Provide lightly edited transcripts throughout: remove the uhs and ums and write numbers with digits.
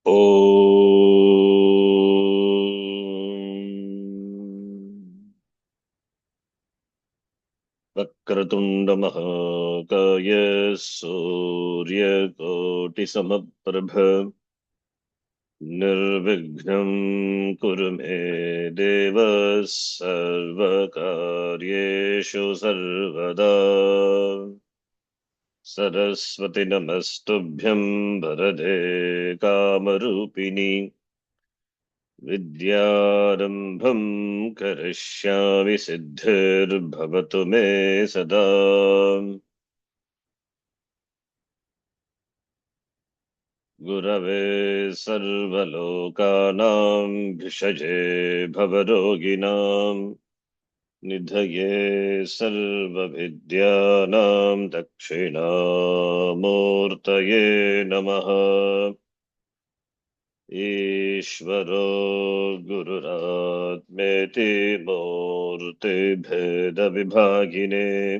ॐ वक्रतुण्डमहाकाय सूर्यकोटिसमप्रभ निर्विघ्नं कुरु मे देव सर्वकार्येषु सर्वदा सरस्वति नमस्तुभ्यं वरदे कामरूपिणि विद्यारम्भं करिष्यामि सिद्धिर्भवतु मे सदा गुरवे सर्वलोकानां भिषजे भवरोगिणां निधये सर्वविद्यानां दक्षिणामूर्तये नमः। ईश्वरो गुरुरात्मेति मूर्तिभेदविभागिने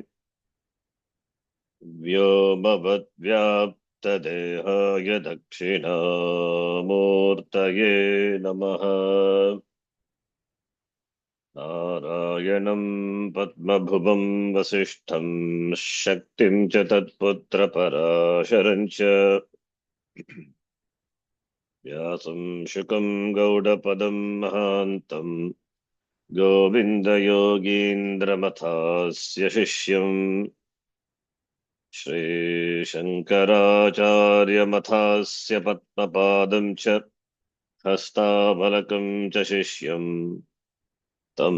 व्योमवद्व्याप्तदेहाय दक्षिणामूर्तये नमः। नारायणं पद्मभुवं वसिष्ठं शक्तिं च तत्पुत्रपराशरं च व्यासं शुकं गौडपदं महान्तं गोविन्दयोगीन्द्रमथास्य शिष्यम् श्रीशङ्कराचार्यमथास्य पद्मपादं च हस्तामलकं च शिष्यम् तं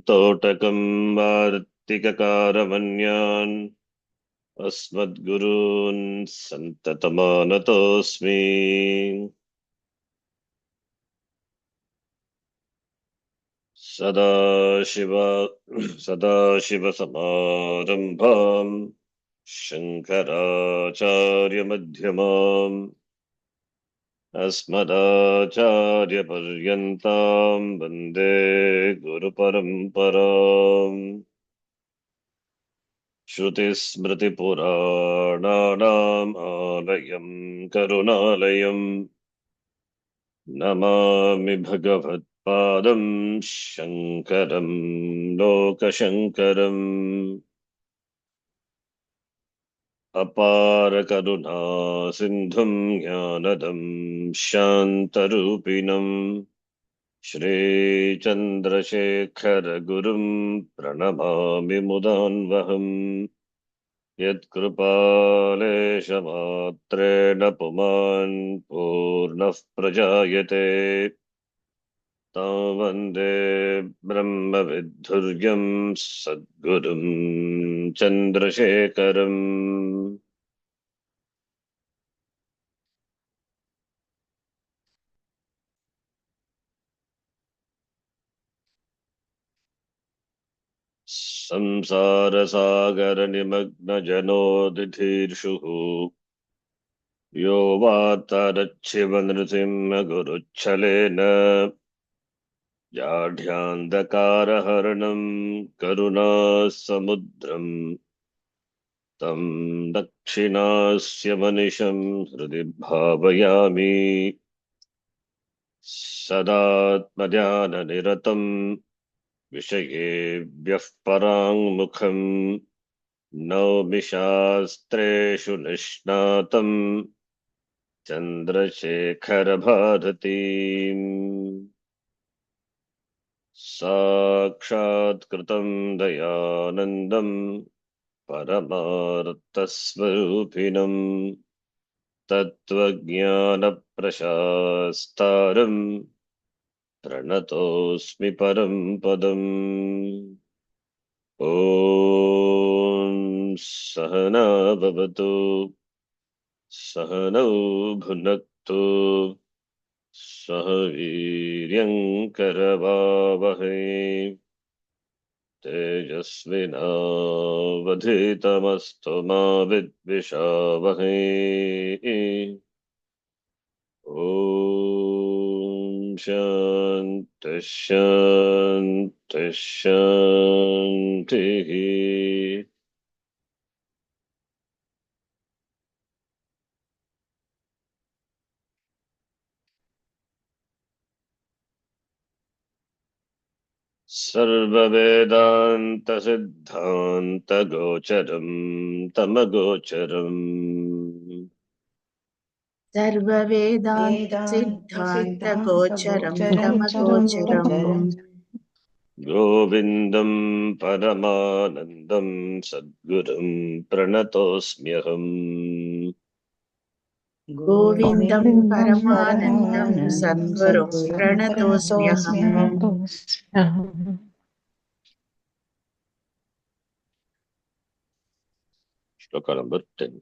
तोटकं वार्तिककारमन्यान् अस्मद्गुरून् सन्ततमानतोऽस्मि। सदाशिवसमारम्भाम् शङ्कराचार्यमध्यमाम् अस्मदाचार्यपर्यन्ताम् वन्दे गुरुपरम्पराम्। श्रुतिस्मृतिपुराणानाम् आलयम् करुणालयम् नमामि भगवत्पादम् शङ्करम् लोकशङ्करम्। अपारकरुणा सिन्धुम् ज्ञानदम् शान्तरूपिणम् श्रीचन्द्रशेखरगुरुम् प्रणमामि मुदान्वहम्। यत्कृपालेशमात्रेण पुमान् पूर्णः प्रजायते तं वन्दे ब्रह्मविद्धुर्यं सद्गुरुं चन्द्रशेखरम्। संसारसागरनिमग्नजनोदिधीर्षुः यो वातरच्छिवनृसिंहगुरुच्छलेन जाढ्यान्धकारहरणं करुणासमुद्रम् तं दक्षिणास्य मनिशं हृदि भावयामि। सदात्मध्याननिरतं विषयेभ्यः पराङ्मुखम् नौमि शास्त्रेषु निष्णातं चन्द्रशेखरभारतीम्। साक्षात्कृतं दयानन्दं परमार्थस्वरूपिणम् तत्त्वज्ञानप्रशास्तारम् प्रणतोऽस्मि परं पदम्। ॐ सहना भवतु सहनौ भुनक्तु सह वीर्यङ्करवावहै तेजस्विनावधीतमस्तु मा विद्विषावहै। ॐ शान्ति शान्ति शान्तिः। Sarvavedanta Siddhanta Gocharam Tamagocharam सर्ववेदान्तसिद्धान्तगोचरं गोचरं तमगोचरम् तमगोचरं Govindam Paramanandam Sadgurum Pranatosmyaham गोविन्दं गोविन्दं परमानन्दं परमानन्दं सद्गुरुं सद्गुरुं प्रणतोऽस्म्यहम् प्रणतोऽस्म्यहम्। Shloka number 10.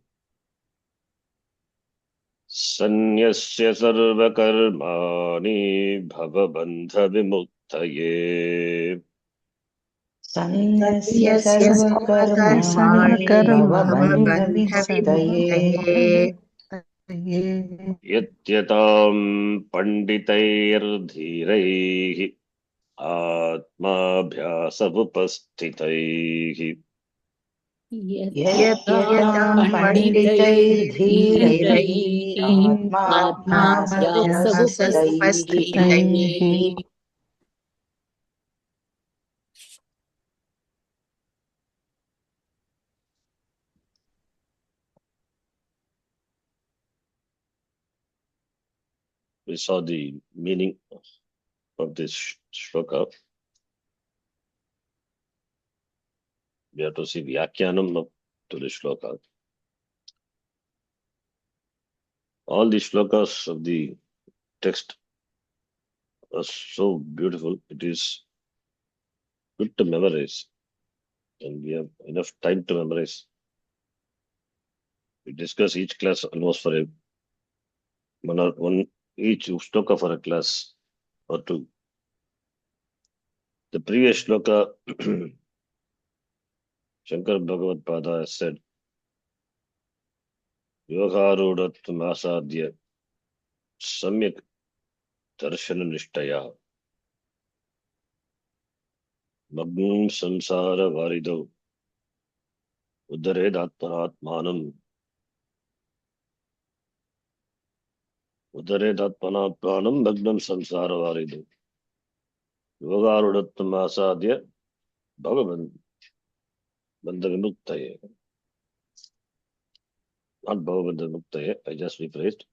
Sanyasya sarvakarmani bhavabandha vimukthaye सन्न्यस्य सन्न्यस्य सर्वकर्माणि सर्वकर्माणि भवबन्धविमुक्तये भवबन्धविमुक्तये यत्यतां पण्डितैर्धीरैः आत्माभ्यासमुपस्थितैः यत्यतां यत्यतां पण्डितैर्धीरैः पण्डितैर्धीरैः आत्माभ्यासमुपस्थितैः आत्माभ्यासमुपस्थितैः We saw the meaning of this shloka. We have to see Vyakyanam to the shloka. All the shlokas of the text are so beautiful. It is good to memorize, and we have enough time to memorize. We discuss each class almost for one each shloka for a class or two. The previous shloka, Shankar Bhagavad Pada has said, Yogarudatvam asadhya samyak darshana nishtaya magnum samsara varido udaredatmanatmanam magnam samsara varido Yogarudatvam asadhya Bhagavan Bandhavimuktaye. Not Bhavabandhavimuktaye, I just rephrased.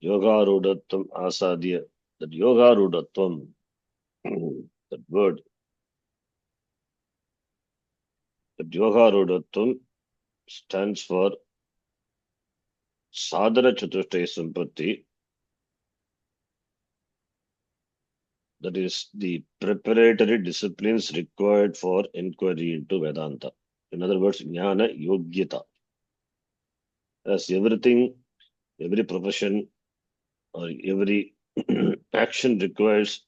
Yogarudatvam asadhya. That Yogarudatvam, that word, that Yogarudatvam stands for Sadhana Chatushtaya Sampatti, that is the preparatory disciplines required for inquiry into Vedanta. In other words, Jnana Yogyata. As everything, every profession or every action requires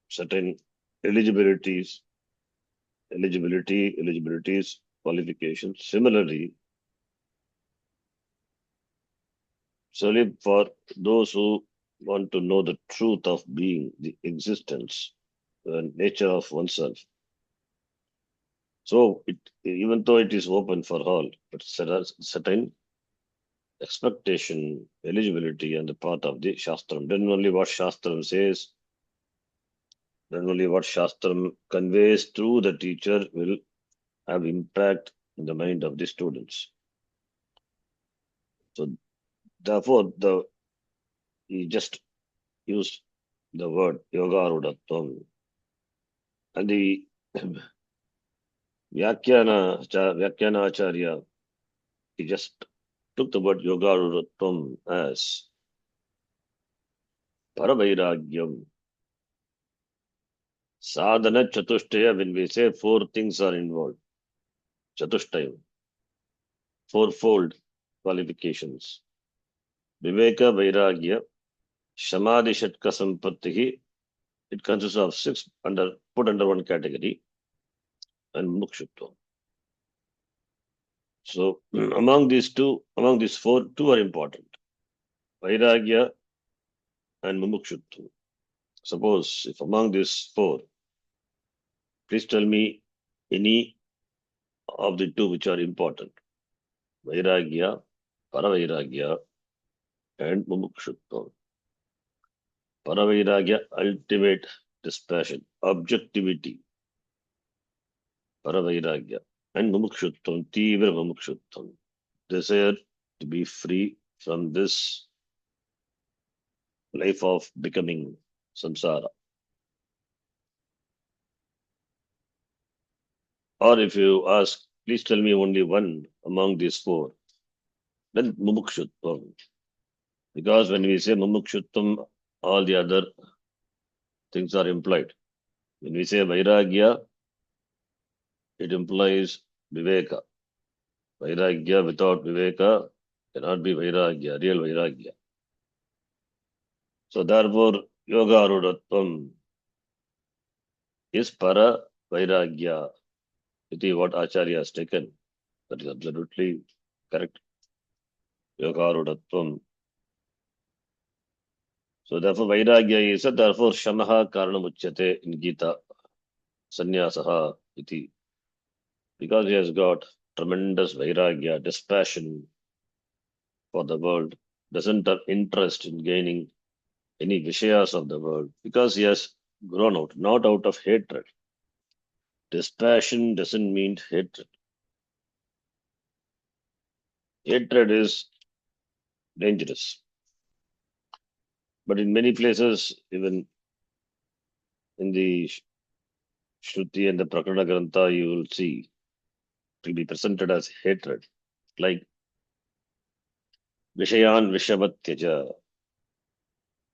certain eligibilities, qualifications. Similarly, solely for those who want to know the truth of being, the existence, the nature of oneself. So, even though it is open for all, but certain expectation, eligibility on the part of the Shastram. Then only what Shastram says, then only what Shastram conveys through the teacher will have impact in the mind of the students. So, therefore, he just used the word yoga rudatvam. And the Vyakhyanacharya, he just took the word yoga rudatvam as paravairagyam. Sadhana chatushtaya, when we say four things are involved, chatushtaya, fourfold qualifications. Viveka, Vairagya, Samadhi, Shatka, Sampattihi, it consists of six put under one category, and Mukshutva. So among these four, two are important. Vairagya and Mumukshutva. Suppose if among these four, please tell me any of the two which are important. Vairagya, Paravairagya, and Mumukshutva. Paravairagya, ultimate dispassion, objectivity, Paravairagya, and Mumukshutvam, Tivra Mumukshutvam, desire to be free from this life of becoming samsara. Or if you ask, please tell me only one among these four, then Mumukshutvam. Because when we say Mumukshutvam, all the other things are implied. When we say Vairagya, it implies Viveka. Vairagya without Viveka cannot be Vairagya, real Vairagya. So therefore, Yoga Arudatvam is Para Vairagya. It is what Acharya has taken. That is absolutely correct. Yoga Arudatvam. So therefore, Vairagya is, therefore, Shamaha Karanamuchyate in Gita, Sannyasaha iti. Because he has got tremendous Vairagya, dispassion for the world, doesn't have interest in gaining any Vishayas of the world, because he has grown out, not out of hatred. Dispassion doesn't mean hatred. Hatred is dangerous. But in many places, even in the Shruti and the Prakarana Grantha, you will see it will be presented as hatred, like Vishayan Vishavatyaja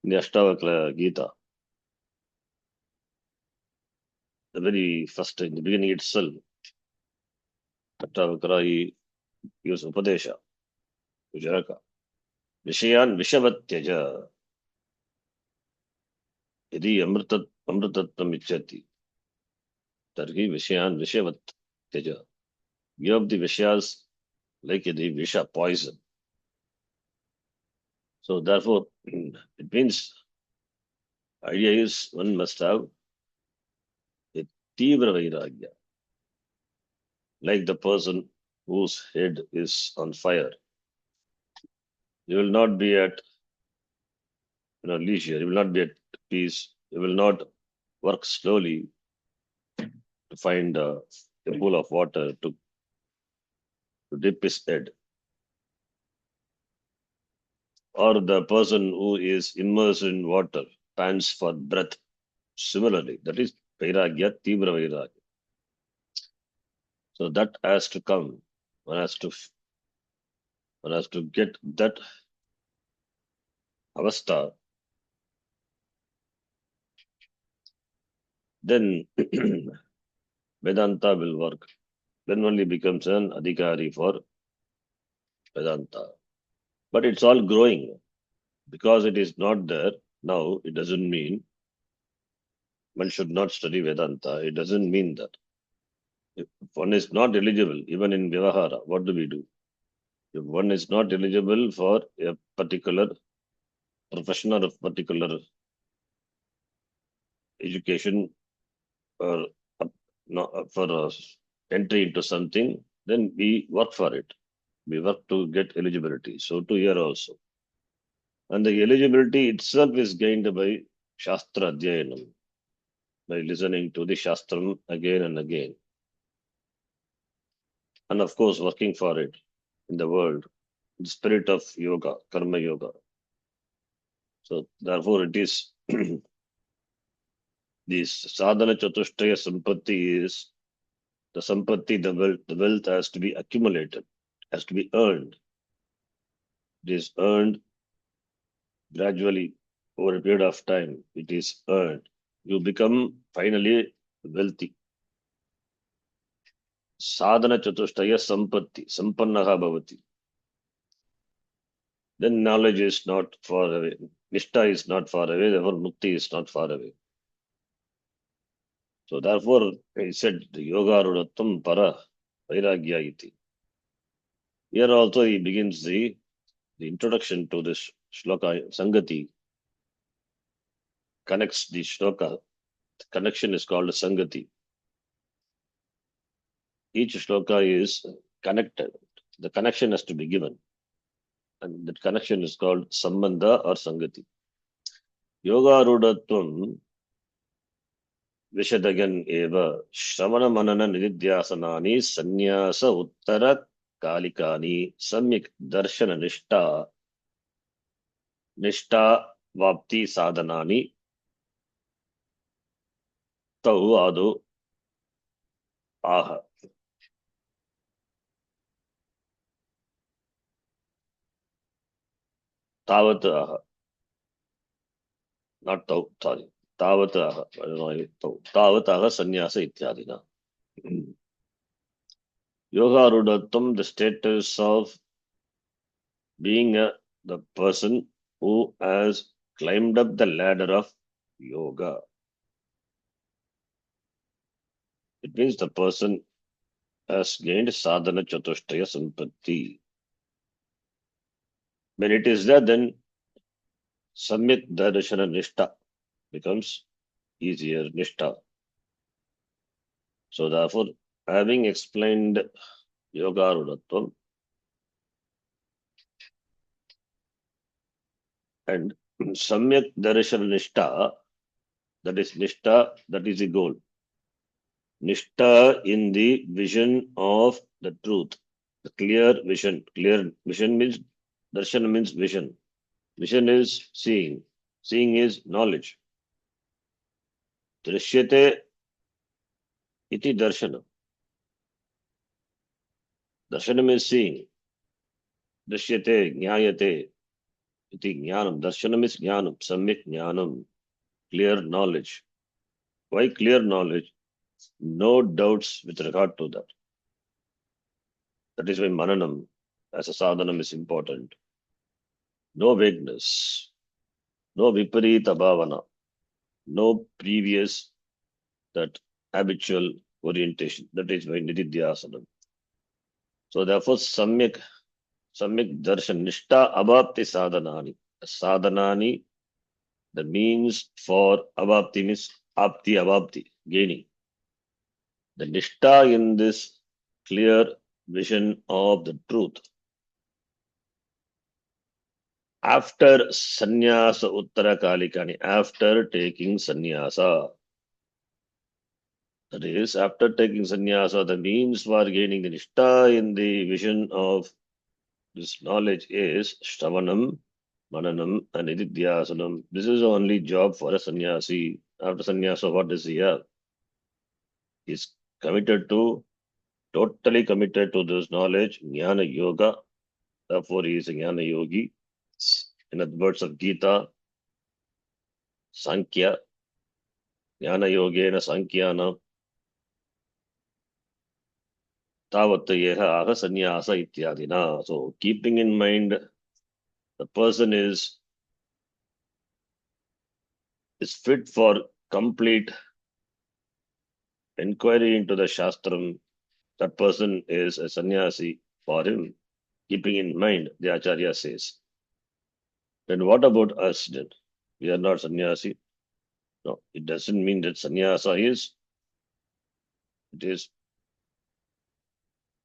in the Ashtavakra Gita. The very first, in the beginning itself, Ashtavakra, he gives Upadesha to Janaka. Vishayan Vishavatyaja Yadi Amritatvam Ichati Tarhi Vishayan Vishavatyaja. Give the Vishayas like the Visha poison. So therefore, it means idea is one must have a Tivra Vairagya, like the person whose head is on fire. You will not be at leisure, you will not be at peace, you will not work slowly to find a pool of water to dip his head. Or the person who is immersed in water pants for breath. Similarly, that is Vairagya, Tivra Vairagya. So that has to come. One has to get that avastha. Then Vedanta will work. Then only becomes an adhikari for Vedanta. But it's all growing. Because it is not there now, it doesn't mean one should not study Vedanta. It doesn't mean that. If one is not eligible, even in Vyavahara, what do we do? If one is not eligible for a particular profession or a particular education or for entry into something, then we work for it. We work to get eligibility. So to here also. And the eligibility itself is gained by Shastra Adhyayanam, by listening to the Shastram again and again. And of course, working for it in the world, the spirit of yoga, karma yoga. So therefore, it is this sadhana chatushtaya sampatti is the sampatti, the wealth has to be accumulated, has to be earned. It is earned gradually over a period of time. It is earned. You become finally wealthy. Sadhana chatushtaya sampatti, sampannaha bhavati. Then knowledge is not far away. Nishta is not far away, therefore mukti is not far away. So therefore, he said, the yoga rudattam para vairagya iti. Here also he begins the introduction to this shloka, Sangati, connects the shloka. The connection is called Sangati. Each shloka is connected. The connection has to be given. And that connection is called Sambandha or Sangati. Yogarudatvam Vishadagan eva Shravana Manana Nididhyasanani Sannyasa Uttara Kalikani Samyak Darshana Nishta Vapti Sadhanani Tau Adu Aha. Tavat Aha. Not Tau, sorry. Tavat Aha. I don't know. Tau. Tavat Aha Sannyasa Ityadina. Yoga Rudattam, the status of being the person who has climbed up the ladder of yoga. It means the person has gained sadhana chatushtaya sampatti. When it is there, then samyak darshana nishta becomes easier, nishta. So therefore, having explained yoga rudatvam and samyak darshana nishta, that is nishta, that is the goal. Nishta in the vision of the truth. The clear vision. Clear vision means, darshan means vision. Vision is seeing. Seeing is knowledge. Drishyate iti darshana. Darshanam is seeing. Drishyate, jnayate iti jnanam. Darshanam is jnanam. Samyak jnanam. Clear knowledge. Why clear knowledge? No doubts with regard to that. That is why mananam as a sadhanam is important. No vagueness. No viparita bhavana. No previous that habitual orientation. That is why nididhyasanam. So therefore samyak darshan nishta abhapti sadhanani. Sadhanani, the means for abhapti means apti abhapti, gaining. The nishta in this clear vision of the truth. After sannyasa uttara kalikani, after taking sannyasa. That is, after taking sannyasa, the means for gaining the nishta in the vision of this knowledge is shravanam, mananam, and nididhyasanam. This is the only job for a sannyasi. After sannyasa, what does he have? He is totally committed to this knowledge, jnana yoga. Therefore, he is a jnana yogi. In the words of Gita, Sankhya, jnana yogena Sankhyanam. Tavat aha sannyasa ityadina. So, keeping in mind the person is fit for complete inquiry into the Shastram. That person is a sannyasi for him, keeping in mind, the Acharya says. Then what about us then? We are not sannyasi. No, it doesn't mean that sannyasa it is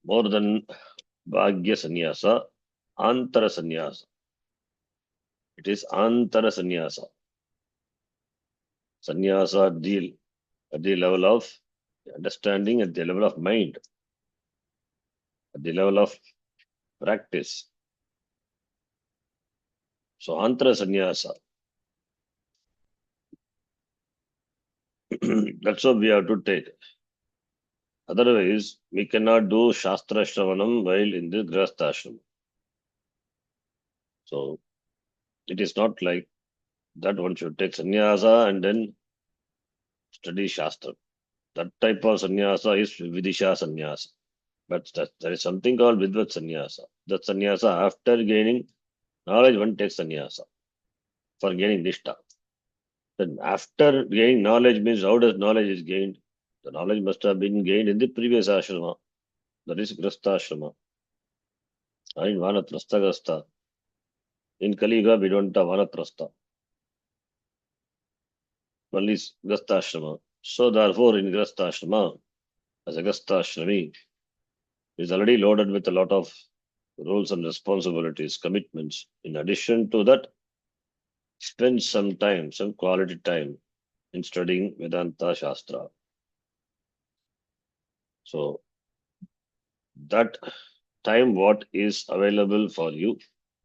more than bhagya sannyasa, antara sannyasa. It is antara sannyasa. Sannyasa deal at the level of understanding, at the level of mind, at the level of practice. So antara sannyasa. That's what we have to take. Otherwise, we cannot do Shastra Shravanam while in the Grasthashram. So, it is not like that one should take sannyasa and then study Shastra. That type of sannyasa is Vidisha sannyasa. But there is something called Vidvat sannyasa. That sannyasa, after gaining knowledge, one takes sannyasa for gaining Nishta. Then after gaining knowledge means how does knowledge is gained? The knowledge must have been gained in the previous ashrama. That is Grastha ashrama. In Vanaprastha Grastha. In Kaliga, we don't have Vanaprastha. Only Grastha ashrama. So therefore, in Grastha ashrama, as a Grastha ashrami, is already loaded with a lot of roles and responsibilities, commitments. In addition to that, spend some time, some quality time in studying Vedanta Shastra. So that time what is available for you,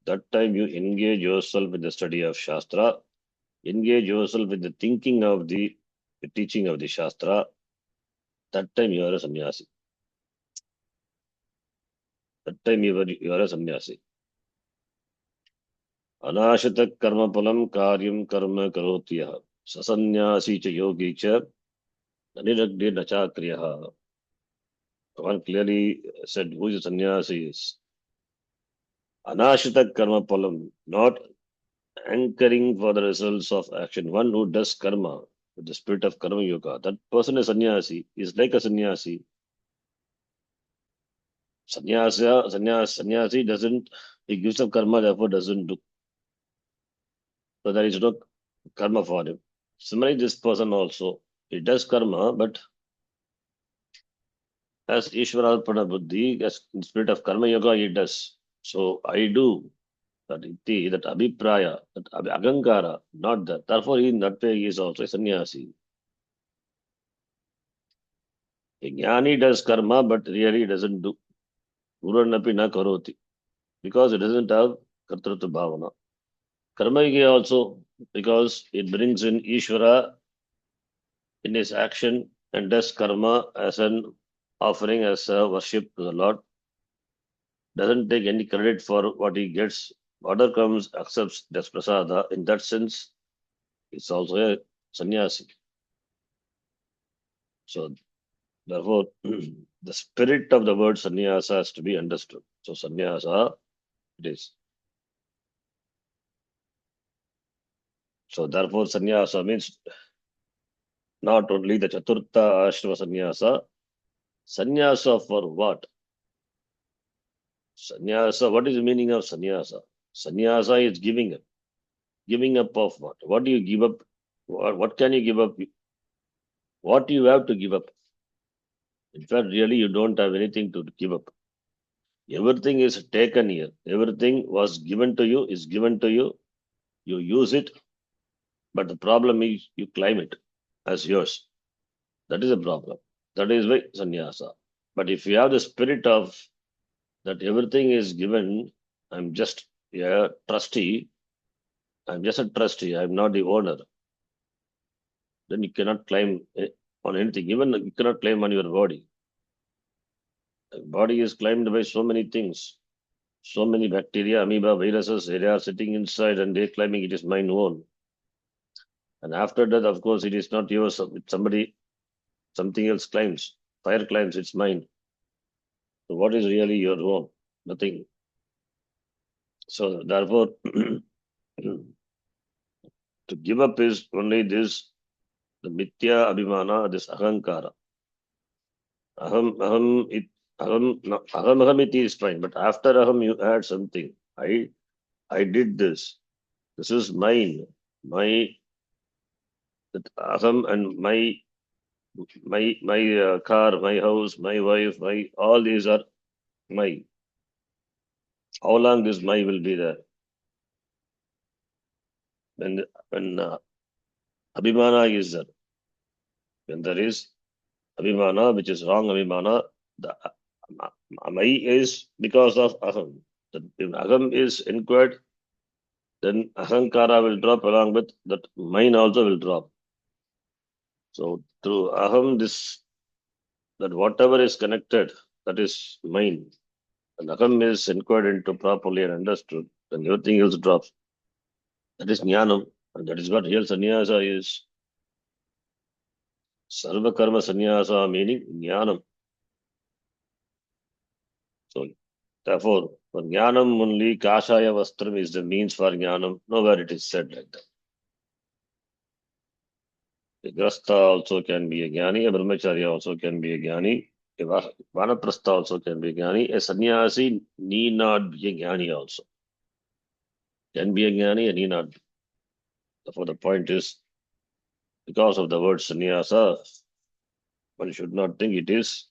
that time you engage yourself in the study of Shastra, engage yourself in the thinking of the teaching of the Shastra, that time you are a sannyasi. That time you are a sannyasi. Anashita karma palam karyam karma karotiyah. Sasannyasi cha yogi cha naniragdi nachakriyaha. One clearly said who is a sannyasi is Anashita karma palam, not anchoring for the results of action. One who does karma with the spirit of karma yoga, that person is sannyasi, is like a sannyasi. Sannyasi doesn't, he gives up karma, therefore doesn't do. So there is no karma for him. Similarly, this person also, he does karma, but as Ishwararpana Buddhi, as in spirit of karma yoga, he does. So I do that iti, that abhipraya, that agankara, not that. Therefore, in that way, he is also a sannyasi. A jnani does karma, but really doesn't do. Uranapi na karoti. Because it doesn't have kartrutva bhavana. Karma yoga also, because it brings in Ishvara in his action and does karma as an offering, as a worship to the Lord. Doesn't take any credit for what he gets. Whatever comes, accepts das prasada. In that sense, it's also a sannyasi. So, therefore, the spirit of the word sannyasa has to be understood. So, sannyasa it is. So, therefore, sannyasa means not only the Chaturtha Ashrama sannyasa. Sannyasa for what? Sannyasa, what is the meaning of sannyasa? Sannyasa is giving up. Giving up of what? What do you give up? What can you give up? What you have to give up? In fact, really, you don't have anything to give up. Everything is taken here. Everything was given to you, is given to you. You use it, but the problem is you claim it as yours. That is a problem. That is why sannyasa. But if you have the spirit of that everything is given, I'm just a trustee, I'm just a trustee, I'm not the owner, then you cannot claim on anything. Even you cannot claim on your body. The body is claimed by so many things. So many bacteria, amoeba, viruses, they are sitting inside and they're claiming it is mine own. And after that, of course, it is not yours. Somebody, something else claims. Fire claims it's mine. So what is really your own? Nothing. So therefore, to give up is only this, the mithya abhimana, this ahankara. Aham iti is fine, but after aham you add something. I did this. This is mine. My that aham and my car, my house, my wife, my all these are my. How long this my will be there? When abhimana is there, when there is abhimana, which is wrong abhimana, the my is because of aham. That if aham is inquired, then ahankara will drop along with that mine also will drop. So through aham, this that whatever is connected, that is mine. And aham is inquired into properly and understood, then everything else drops. That is jnanam, and that is what real sannyasa is. Sarva karma sannyasa meaning jnanam. So therefore, for jnanam only kashaya vastram is the means for jnanam. Nowhere it is said like that. A grasta also can be a jnani, a brahmacharya also can be a jnani, a vanaprastha also can be a jnani, a sannyasi need not be a jnani also. Can be a jnani and need not be. Therefore, the point is, because of the word sannyasa, one should not think it is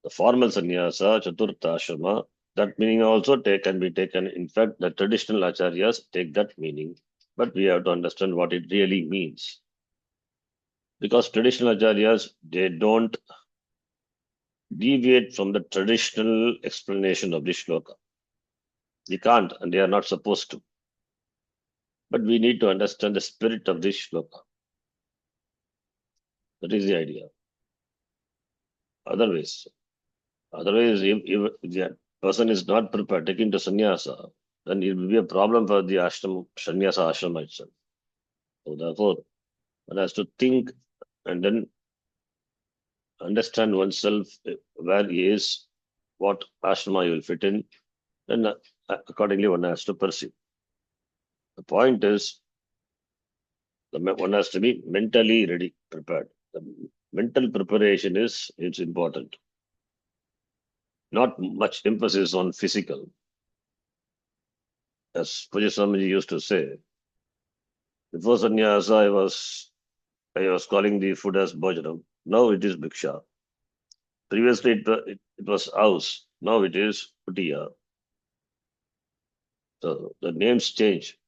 the formal sannyasa, chaturtha ashrama. That meaning also can be taken. In fact, the traditional acharyas take that meaning. But we have to understand what it really means. Because traditional acharyas, they don't deviate from the traditional explanation of this shloka. They can't and they are not supposed to. But we need to understand the spirit of this shloka. That is the idea. Otherwise, if the person is not prepared, taking to sannyasa, then it will be a problem for the ashram, sannyasa ashrama itself. So therefore, one has to think and then understand oneself where he is, what ashrama he will fit in, then accordingly one has to pursue. The point is, one has to be mentally ready, prepared. The mental preparation is important. Not much emphasis on physical. As Puja Swamiji used to say, before sannyasa, I was calling the food as bhojanam. Now it is bhiksha. Previously it was house. Now it is kutiya. So the names change,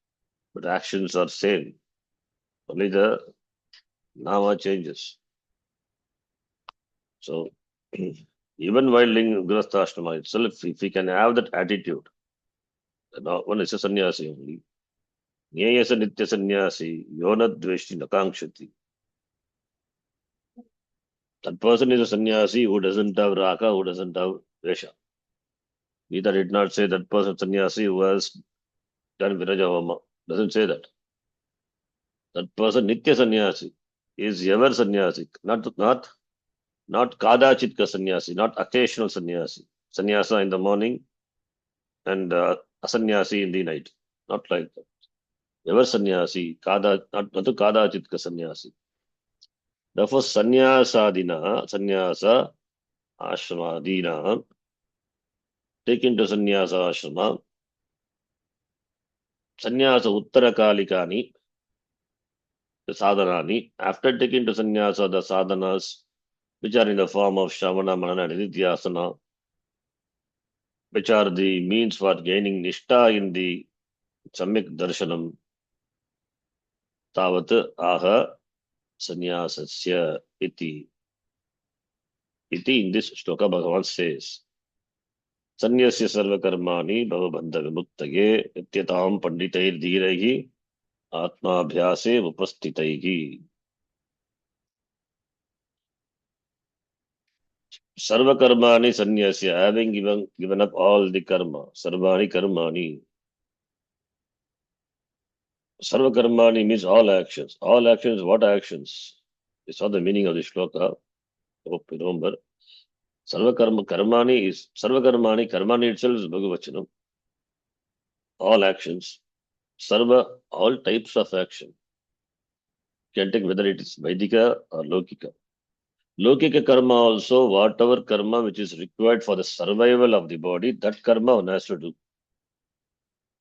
but actions are same. Only the nama changes. So even while in Grihastha Ashrama itself, if we can have that attitude, one is a sannyasi only. Nyayasa nitya sannyasi, yona dveshti nakangshati. That person is a sannyasi who doesn't have raka, who doesn't have vesha. Neither did not say that person sannyasi who has done virajavama. Doesn't say that. That person nitya sannyasi is ever sannyasi, not kadachitka sannyasi, not occasional sannyasi. Sannyasa in the morning and asannyasi in the night. Not like that. Ever sannyasi, not kadachitka sannyasi. Therefore, sannyasa ashramadina, taken to sannyasa ashrama, sannyasa uttarakalikani, the sadhanani, after taking to sannyasa, the sadhanas, which are in the form of Shravana, Manana, and Nidhyasana, which are the means for gaining Nishta in the Samyak Darshanam, Tavat Aha Sannyasasya iti. Iti in this shloka Bhagavan says, Sannyasya sarva karmani bhavabandha vimuktage nityatam panditair dhirahi atma abhyase upastitaihi. Sarva karmani sannyasya, having given up all the karma, sarvani karmani. Sarva karmani means all actions. All actions, what actions? It's not the meaning of the shloka. Hope you remember. Sarva karmani is sarva karmani. Karmani itself is Bhagavachanam. All actions. Sarva, all types of action. You can take whether it is Vaidika or Lokika. Lokika karma also, whatever karma which is required for the survival of the body, that karma one has to do.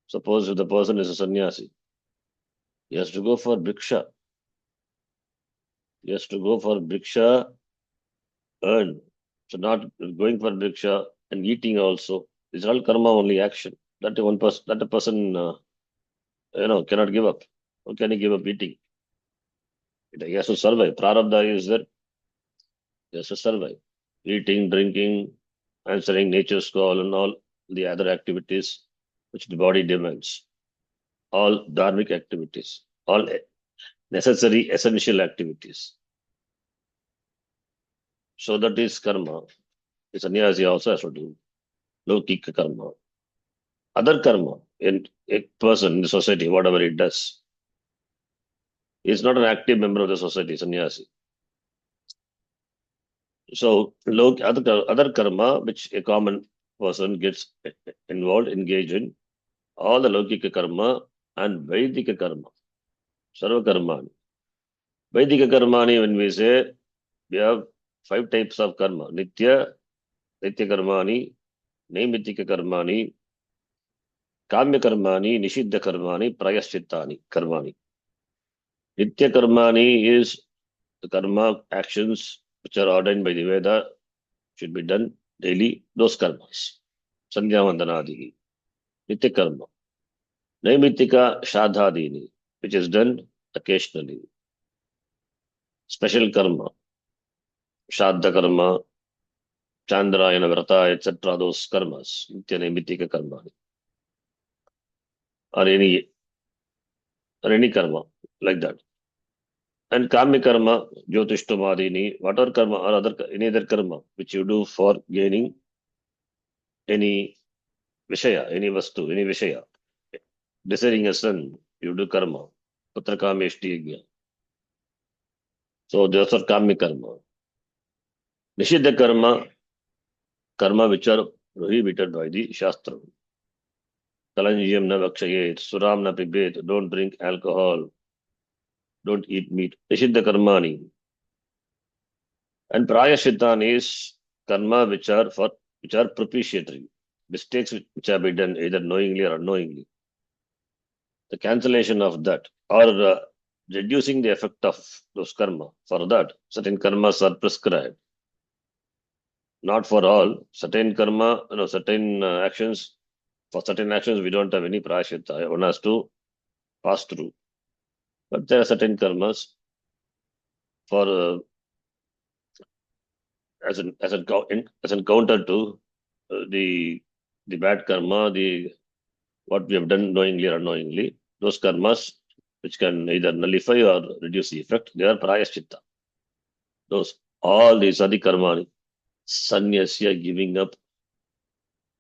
Suppose if the person is a sannyasi, he has to go for bhiksha. He has to go for bhiksha, earn. So not going for bhiksha and eating also. These are all karma only action. That a person cannot give up. How can he give up eating? He has to survive. Prarabdha is that he has to survive. Eating, drinking, answering nature's call and all the other activities which the body demands. All dharmic activities. All necessary, essential activities. So that is karma. The sannyasi also has to do lokika karma. Other karma, in a person in the society, whatever it does, is not an active member of the society, sannyasi. So other karma, which a common person gets involved, engaged in, all the lokika karma and Vaidika karma, sarva karmani. Vaidika karmani, when we say, we have 5 types of karma: nitya karmani, naimittika karmani, kamya karmani, nishiddha karmani, prayaschittani karmani. Nitya karmani is the karma actions which are ordained by the Veda, should be done daily, those karmas. Sandhya vandanadihi. Nitya karma. Naimittika shadhadini. which is done occasionally. Special karma, Shraddha karma, Chandrayana Vrata, etc. Those karmas, Nityanemitika karma, or any karma like that. And Kami karma, Jyotishtamadini, whatever karma or any other karma which you do for gaining any Vishaya, any Vastu, any Vishaya. Desiring a son, you do karma. Putra Kameshti Yajna. So those are Kami karma. Nishiddha karma which are prohibited by the Shastra. Kalanjiyam na vakshayet, suram na pibet, don't drink alcohol, don't eat meat. Nishiddha karmani. And prayashitan is karma which are propitiatory. Mistakes which have been done either knowingly or unknowingly. The cancellation of that or reducing the effect of those karma. For that, certain karmas are prescribed. Not for all. Certain karma, certain actions. For certain actions, we don't have any prayashitta. One has to pass through. But there are certain karmas for as a counter to the bad karma, what we have done knowingly or unknowingly. Those karmas which can either nullify or reduce the effect, they are prayaschitta. All these are the karma. Sannyasya, giving up.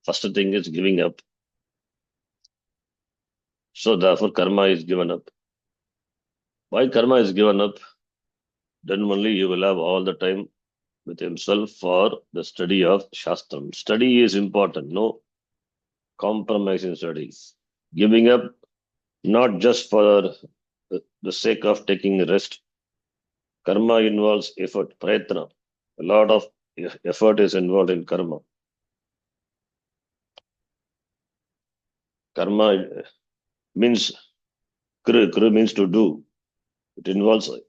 First thing is giving up. So therefore karma is given up. Why karma is given up? Then only you will have all the time with himself for the study of Shastram. Study is important. No compromise in studies. Giving up not just for the sake of taking rest. Karma involves effort, prayatna. A lot of effort is involved in karma. Karma means, kru means to do. It involves a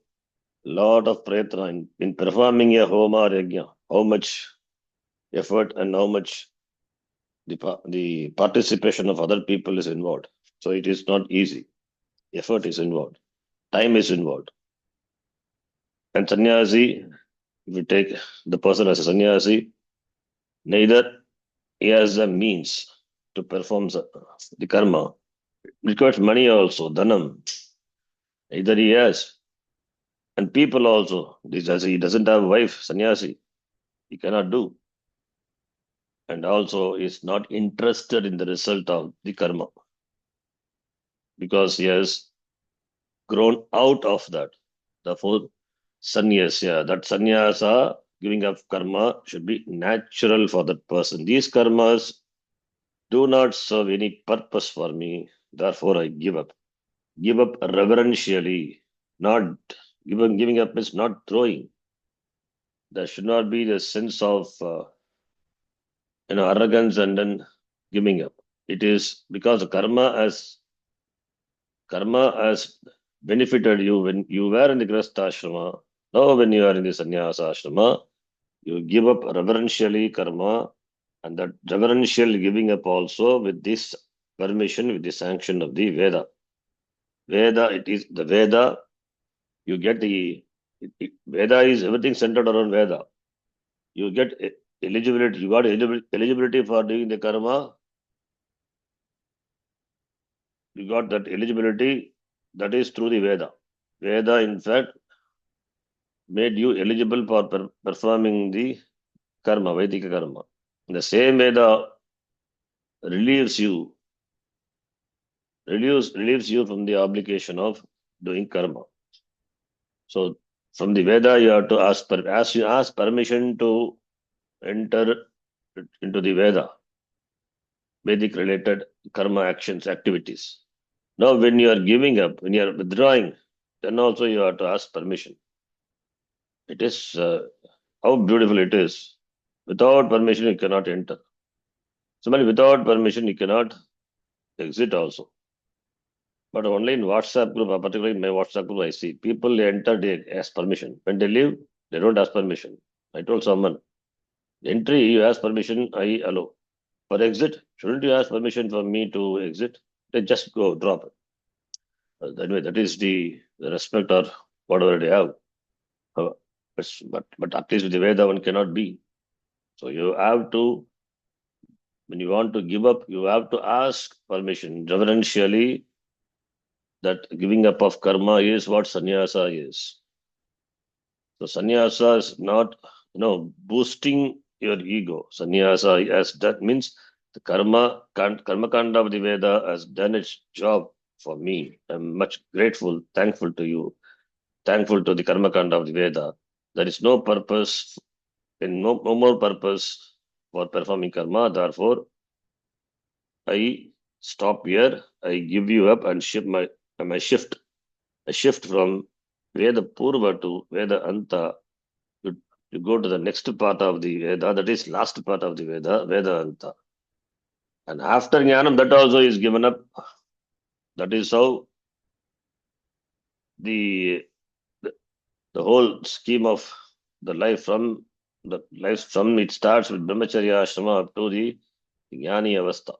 lot of prayatna in performing a homa or yajna. How much effort and how much the participation of other people is involved. So it is not easy. Effort is involved. Time is involved. And sannyasi, if you take the person as a sannyasi, neither he has the means to perform the karma. It requires money also, dhanam. Either he has. And people also. He doesn't have a wife, sannyasi. He cannot do. And also is not interested in the result of the karma. Because he has grown out of that. Therefore, sannyasa, that sannyasa, giving up karma, should be natural for that person. These karmas do not serve any purpose for me. Therefore, I give up. Give up reverentially. Not giving up is not throwing. There should not be the sense of arrogance and then giving up. It is because karma has benefited you when you were in the Grasta ashrama. Now, when you are in the sannyasa ashrama, you give up reverentially karma, and that reverential giving up also with this permission, with the sanction of the Veda. Veda, it is the Veda. You get Veda is everything centered around Veda. You get eligibility. You got eligibility for doing the karma. You got that eligibility. That is through the Veda. Veda, in fact, made you eligible for performing the karma, Vedika karma. The same Veda relieves you from the obligation of doing karma. So from the Veda, you have to ask permission to enter into the Veda, Vedic related karma activities. Now, when you are giving up, when you are withdrawing, then also you have to ask permission. It is how beautiful it is. Without permission, you cannot enter. Similarly, without permission, you cannot exit also. But only in WhatsApp group, particularly in my WhatsApp group, I see people enter, they ask permission. When they leave, they don't ask permission. I told someone, entry, you ask permission, I allow. For exit, shouldn't you ask permission for me to exit? They just go, drop it. Anyway, that is the respect or whatever they have. Uh, but at least with the Veda, one cannot be. So you have to, when you want to give up, you have to ask permission reverentially that giving up of karma is what sannyasa is. So sannyasa is not, boosting your ego. Sannyasa, as that means the karma kanda of the Veda has done its job for me. I'm much grateful, thankful to you, thankful to the karma kanda of the Veda. There is no purpose, and no more purpose for performing karma. Therefore, I stop here. I give you up and shift. I shift from Veda Purva to Veda Anta. You, you go to the next part of the Veda, that is last part of the Veda, Veda Anta. And after Jnanam, that also is given up. That is how the the, the whole scheme of the life from it starts with Brahmacharya Ashrama up to the Jnani Avastha.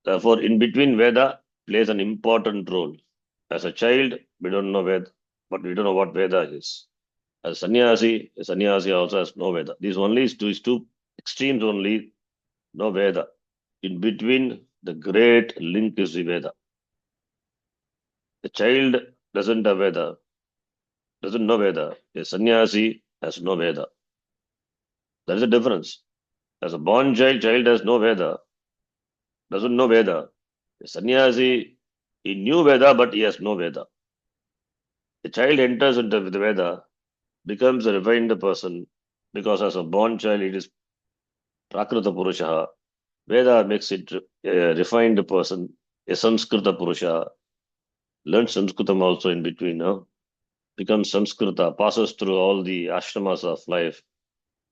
Therefore, in between Veda plays an important role. As a child, we don't know Veda, but we don't know what Veda is. As a sannyasi also has no Veda. These only is two extremes only, no Veda. In between, the great link is the Veda. The child doesn't have Veda, doesn't know Veda. A sannyasi has no Veda. There is a difference. As a born child has no Veda, doesn't know Veda. A sannyasi, he knew Veda, but he has no Veda. A child enters into the Veda, becomes a refined person, because as a born child, it is Prakrita Purusha. Veda makes it a refined person, a Samskrita Purusha, learns Sanskritam also in between, becomes Samskrita, passes through all the ashramas of life,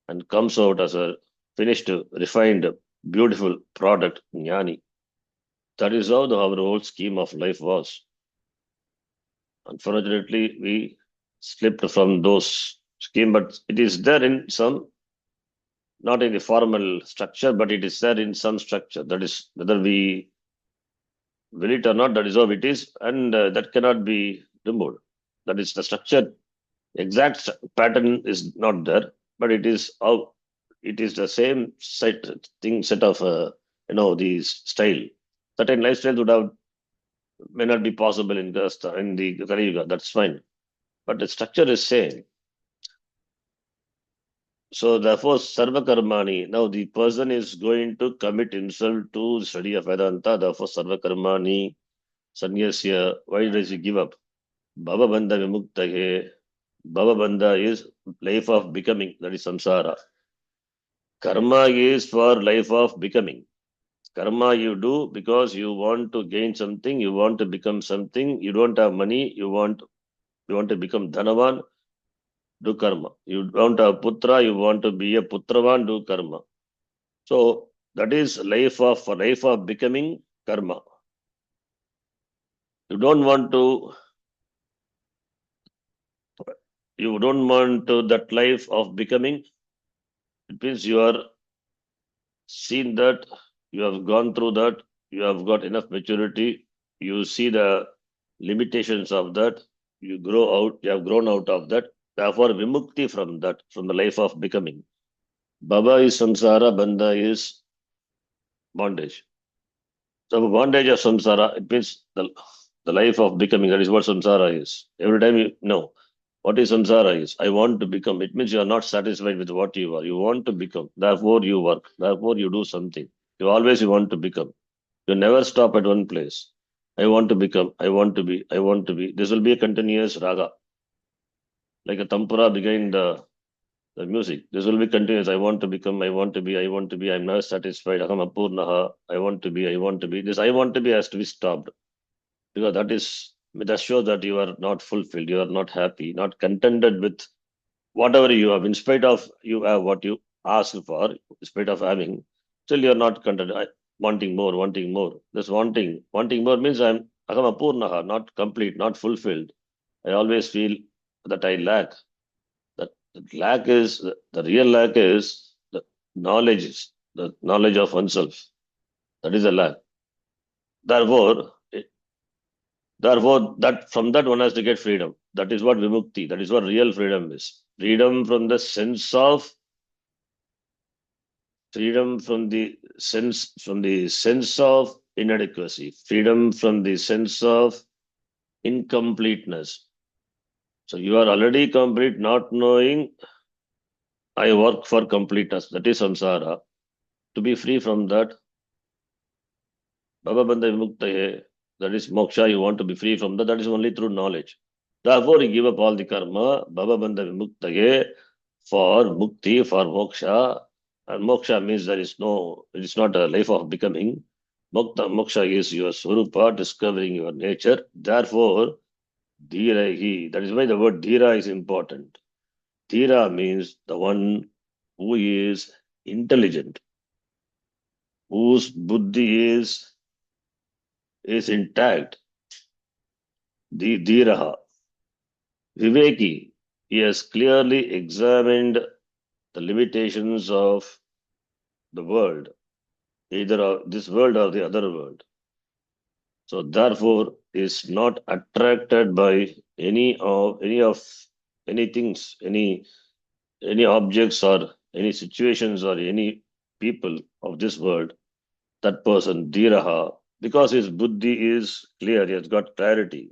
and comes out as a finished, refined, beautiful product, Jnani. That is how our whole scheme of life was. Unfortunately, we slipped from those scheme, but it is there in some, not in the formal structure, but it is there in some structure. That is, whether we will it or not, that is how it is, and that cannot be removed. That is the structure. Exact pattern is not there, but it is how it is the same set of the style. Certain lifestyles would have may not be possible in the Kali Yuga. That's fine, but the structure is same. So therefore, sarva karmani. Now the person is going to commit himself to the study of Vedanta. Therefore, sarva karmani sanyasya. Why does he give up? Bhava bandha vimuktahe. Bhava bandha is life of becoming. That is samsara. Karma is for life of becoming. Karma you do because you want to gain something, you want to become something, you don't have money, you want to become dhanavan, do karma. You don't have putra, you want to be a putravan, do karma. So that is life of becoming karma. You don't want to that life of becoming. It means you are seen that, you have gone through that, you have got enough maturity, you see the limitations of that, you have grown out of that. Therefore, vimukti from that, from the life of becoming. Baba is samsara, bandha is bondage. So bondage of samsara, it means the life of becoming. That is what samsara is. Every time you know what is samsara is, I want to become. It means you are not satisfied with what you are. You want to become. Therefore, you work. Therefore, you do something. You want to become. You never stop at one place. I want to become. I want to be. I want to be. This will be a continuous raga, like a tampura behind the music. This will be continuous. I want to become. I want to be. I want to be. I'm never satisfied. Aham apurnaha. I want to be. I want to be. This I want to be has to be stopped, because that shows that you are not fulfilled. You are not happy, not contented with whatever you have. In spite of you have what you asked for, in spite of having, still you are not content. Wanting more, wanting more. This wanting more means I'm aham apurnaha, not complete, not fulfilled. I always feel that I lack. The lack is the real lack is the knowledge of oneself. That is a lack. Therefore, Therefore, that from that one has to get freedom. That is what vimukti, that is what real freedom is. Freedom from the sense of inadequacy, freedom from the sense of incompleteness. So you are already complete, not knowing I work for completeness. That is samsara. To be free from that, Baba Bandha Vimuktaye, that is moksha, you want to be free from that, that is only through knowledge. Therefore, you give up all the karma, Baba Bandha Vimuktaye, for mukti, for moksha. And moksha means it is not a life of becoming. Moksha is your swarupa, discovering your nature. Therefore, dhira that is why the word dhira is important. Dhira means the one who is intelligent, whose buddhi is intact. Dhiraha. Viveki, he has clearly examined the limitations of the world, either of this world or the other world. So therefore is not attracted by any things, any objects or any situations or any people of this world. That person, dhiraha, because his buddhi is clear, he has got clarity.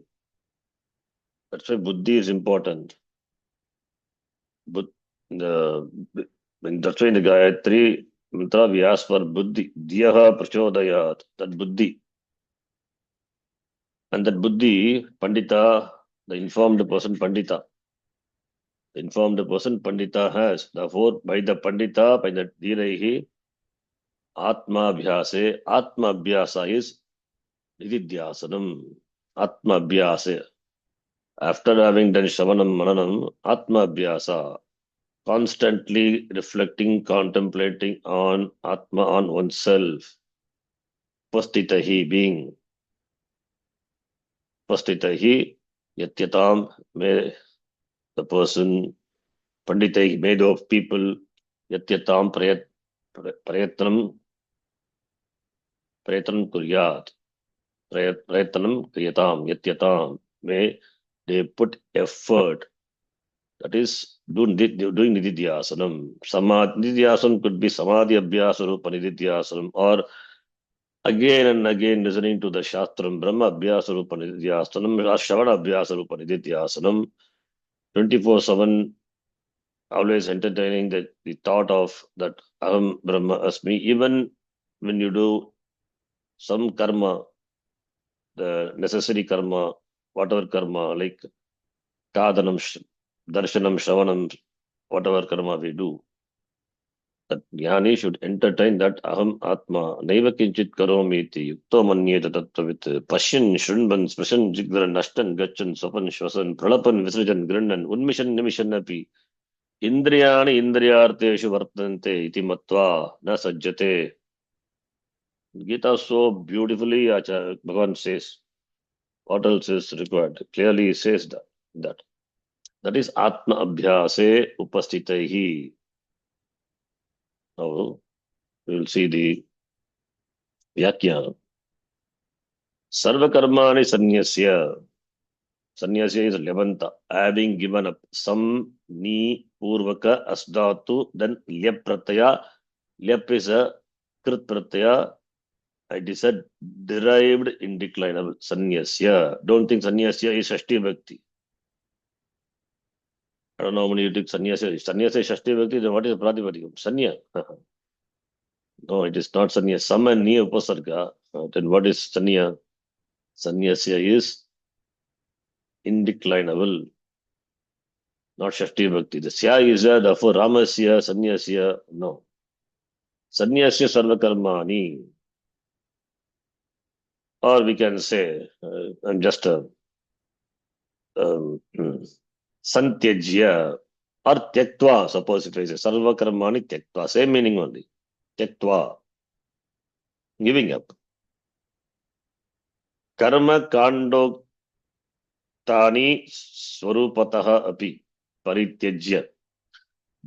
That's why buddhi is important. But that's why in the Gayatri mantra we ask for buddhi, dhiyaha prachodayat, that buddhi. And that buddhi, pandita, the informed person pandita. The informed person pandita has. Therefore, by the pandita, by the dhiraihi, atma abhyasa is nididhyasanam. Atma abhyasa. After having done shavanam mananam, atma abhyasa, constantly reflecting, contemplating on Atma, on oneself. Pastitahi, being. Pastitahi, yatyatam, may the person, Panditahi, may the people, yatyatam prayatnam kuryat, prayatnam kriyatam, yatyatam, may they put effort. That is doing nididhyasanam. Nididhyasanam could be samadhi abhyasa rupa nididhyasanam, or again and again listening to the shastram, brahma abhyasa rupa nididhyasanam, or shavana abhyasa rupa nididhyasanam, 24/7, always entertaining the thought of that aham brahma asmi. Even when you do some karma, the necessary karma, whatever karma, like kadanam, darshanam, shravanam, whatever karma we do, that jnani should entertain that aham atma, naiva kinchit karomi iti, yukto manyeta tattvavit, pashyan, shrunvan, spashan, jigvaran, ashtan, gachan, swapan, shvasan, pralapan, visrajan, grannan, unmishan, nimishan api, indriyani indriyarteshu vartante iti matva na sajjate. Gita so beautifully, Bhagavan says, what else is required? Clearly he says that. That is Atma Abhyase Upastitaihi. Now we will see the Vyakhya. Sarva Karmani Sanyasya. Sanyasya is Levanta, having given up. Sam Ni Purvaka Asdatu, then Lyap Pratyaya. Lyap is a Krit Pratyaya. It is a derived indeclinable. Sanyasya. Don't think Sanyasya is Shashti Bhakti. I don't know how many you took sannyasa. If sannyasa is Shashti Bhakti, then what is Pratipadikam? Sanya. No, it is not sanya. Sam and ni upasarga. Then what is sanya? Sanyasya is indeclinable, not Shashti Bhakti. The Sya is there, therefore Ramasya, Sanyasya. No. Sanyasya Sarvakarmani. Or we can say, I'm just a Santyajya or Tyaktva, suppose if I say Sarvakarmani Tyaktva, same meaning only. Tyaktva, giving up. Karma Kando Tani Swarupataha Api Parityajya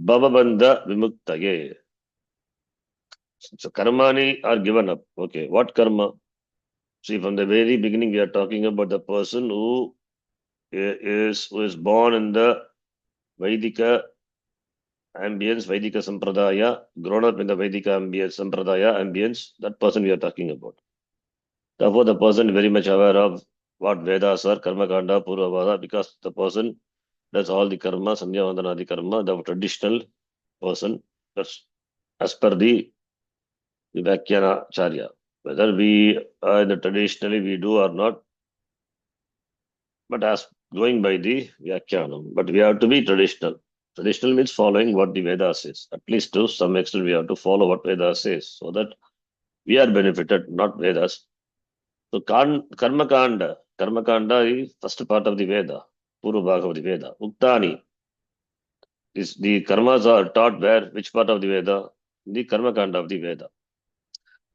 Bhavabandha Vimuktage. So karmani are given up. Okay, what karma? See, from the very beginning, we are talking about the person who is born in the Vedika ambience, Vedika Sampradaya, grown up in the Vedika ambience, Sampradaya ambience, that person we are talking about. Therefore, the person very much aware of what Vedas are, Karma Kanda, Purvavada, because the person does all the karma, Sandhya Vandana, the karma, the traditional person, that's as per the Vivekachudamani Charya. Whether we traditionally we do or not, but as going by the Vyakyanam. But we have to be traditional. Traditional means following what the Veda says. At least to some extent, we have to follow what Veda says so that we are benefited, not Vedas. So Karma Kanda is first part of the Veda, Purva Bhaga of the Veda. Uktani is the karmas are taught where, which part of the Veda? The Karma Kanda of the Veda.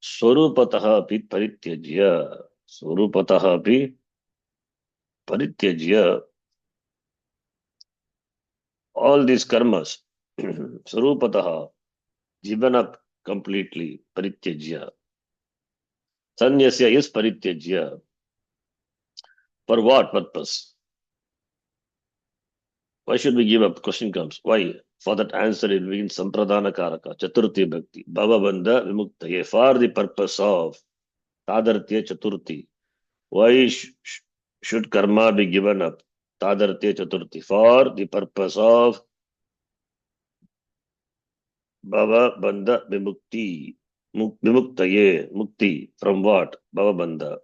Swarupataha api parityajya. Swarupataha api parityajya. All these karmas, Swarupataha, given up completely, parityajya. Sanyasya is parityajya. For what purpose? Why should we give up? Question comes. Why? For that answer, it begins Sampradana Karaka, Chaturthi Bhakti, Bhavabandha Vimuktaye, for the purpose of Tadartya Chaturthi. Why should karma be given up? Tadartya Chaturthi, for the purpose of Bhavabandha Vimukti. Vimuktaye, Mukti. From what? Bhavabandha.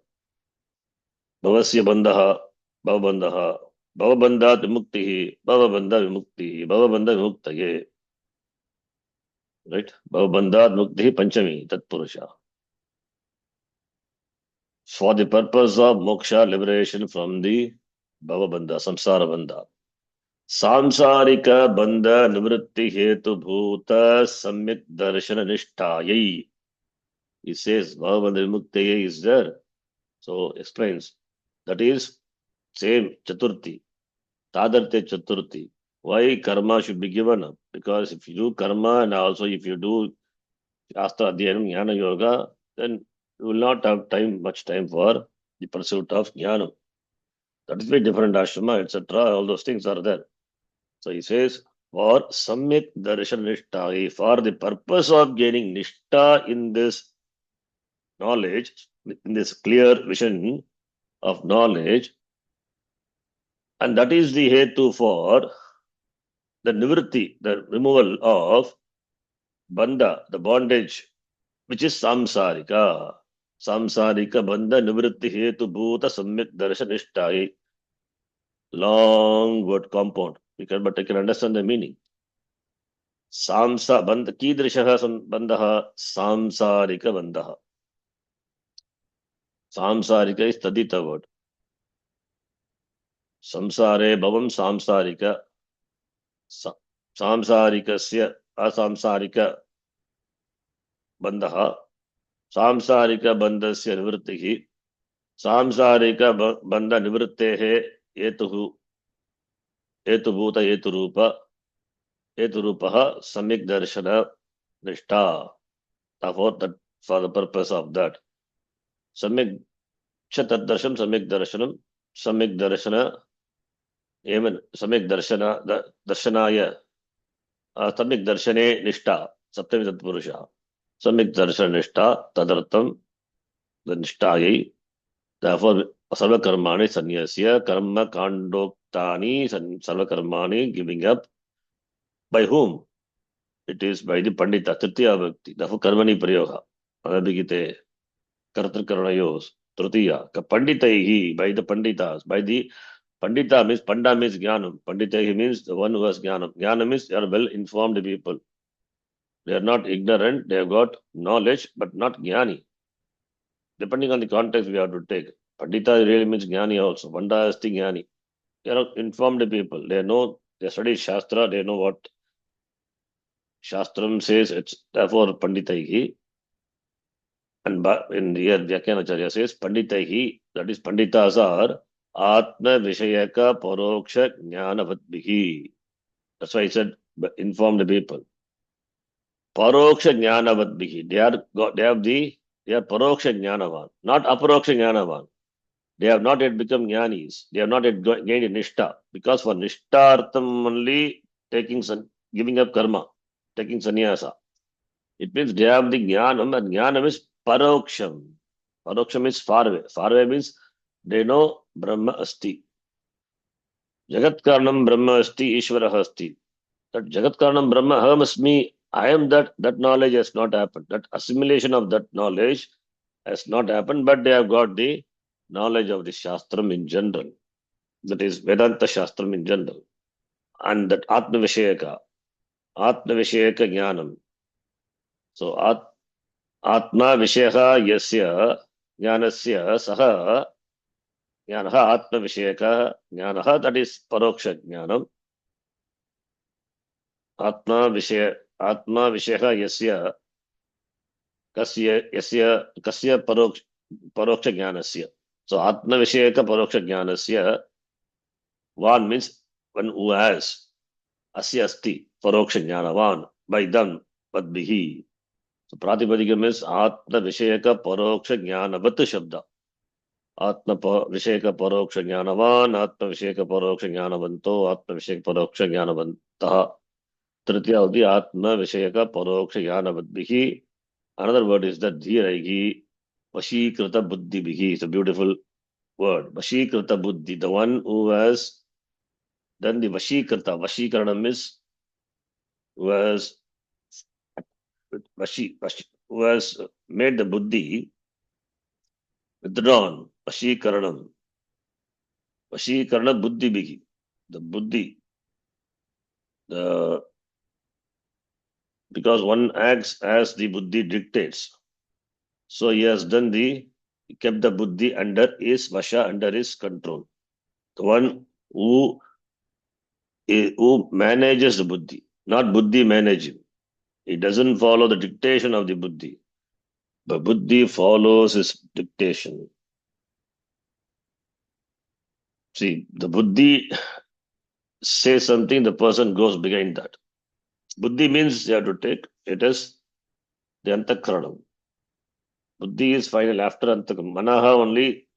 Bhavasya Bandhaha, Bhavabandhaha. Bhavabandhat Vimuktihi, Bhavabandha Vimuktihi, Bhavabandha Vimuktaye. Right? Bhavabandhat Muktihi Panchami, Tatpurusha. For the purpose of moksha, liberation from the Bhavabandha, Samsara Bandha. Samsarika Bandha Nivritti Hetu Bhuta Samyik Darshana Nishtayai. He says Bhavabandha Vimuktaye is there. So explains. That is same Chaturthi. Tadartya Chaturthi. Why karma should be given up? Because if you do karma and also if you do Shastra Adhyanam, Jnana Yoga, then you will not have much time for the pursuit of Jnana. That is very different ashrama, etc. All those things are there. So he says, for Samyak Darshan Nishtha, for the purpose of gaining Nishtha in this knowledge, in this clear vision of knowledge, and that is the hetu for the nivritti, the removal of bandha, the bondage, which is samsarika. Samsarika bandha nivritti hetu bhuta samyik darshanishtai. Long word compound. But I can understand the meaning. Samsa bandha kidrishaha bandhaha samsarika bandhaha. Samsarika is tadita word. Samsare bhavam samsarika. Samsarikasya asamsarika bandhaha. Samsarika bandhasya nivrittihi. Samsarika bandha nivrittehe etuhu. Etubhuta eturupa. Eturupaha samyik darshana nishta. Therefore, that for the purpose of that. Samyik Chatat Darsham, Samyik Darshanam, Samyik Darshana, even Samyik Darshana, Darshanaya, Samyik Darshane Nishta, Saptami Tatpurusha, Samyik Darshana Nishta, Tadartam, the Nishtayai, therefore Sarva Karmani Sanyasya, Karma Kandoktani, Sarva Karmani, giving up. By whom? It is by the Pandita, Tritiya Bhakti, therefore Karmani Prayoga, Anabhigite, Kartakarnayos. Tritiya, Panditaihi, by the Panditas, by the Pandita means Panda means Jnanam. Panditaihi means the one who has Jnanam. Jnanam means they are well informed people. They are not ignorant, they have got knowledge, but not Jnani. Depending on the context we have to take. Pandita really means Jnani also. Panda is the Jnani. They are informed people. They know, they study Shastra, they know what Shastram says, it's therefore Panditaihi. And in here, Vyakhyanacharya says, Panditaihi, that is Panditas are Atma Vishayaka Paroksha Jnanavadbihi. That's why I said, inform the people. Paroksha Jnanavadbihi. They have the They are paroksha jnanavan, not aparoksha jnanavan. They have not yet become jnanis. They have not yet gained nishta. Because for nishtartham only giving up karma, taking sannyasa. It means they have the jnanam, and jnanam is paroksham. Paroksham is far away. Far away means they know Brahma asti. Jagat karanam Brahma asti, Ishvara asti. That Jagat karanam Brahma aham asmi, I am that knowledge has not happened. That assimilation of that knowledge has not happened, but they have got the knowledge of the Shastram in general. That is Vedanta Shastram in general. And that Atma Vishayaka Jnanam. So Atma Vishayaka Yasya Jnanasya Saha Jnanaha Atma Vishayaka Jnanaha, that is Paroksha Jnanam. Atma Vishayaka Yasya Kasya Paroksha Jnanasya. So Atma Vishayaka Paroksha Jnanasya, one means one who has Asya Asti Paroksha Jnanavan, by them, Padbihi. So Pratipadika means Atma Vishayaka Paroksha Jnanavat Shabda. Atma Vishayaka Paroksha Jnanavan, Atma Vishayaka Paroksha Jnanavanto, Atma Vishayaka Paroksha Jnanavantaha. Tritiya of the Atma Vishayaka Paroksha Jnanavatbihi. Another word is that Dhiraihi Vashikrita Buddhi Bihi. It's a beautiful word. Vashikrita Buddhi, the one who has done the Vashikrita. Vashikaranam is who has who has made the Buddhi withdrawn. Vashikaranam. Vashikarana Buddhi Bihi. The Buddhi. Because one acts as the Buddhi dictates. So he kept the Buddhi under his Vasha, under his control. The one who manages the Buddhi, not Buddhi managing. He doesn't follow the dictation of the Buddhi, but Buddhi follows his dictation. See, the Buddhi says something, the person goes behind that. Buddhi means you have to take it as the Antakaranam. Buddhi is final after Antakaranam. Manaha only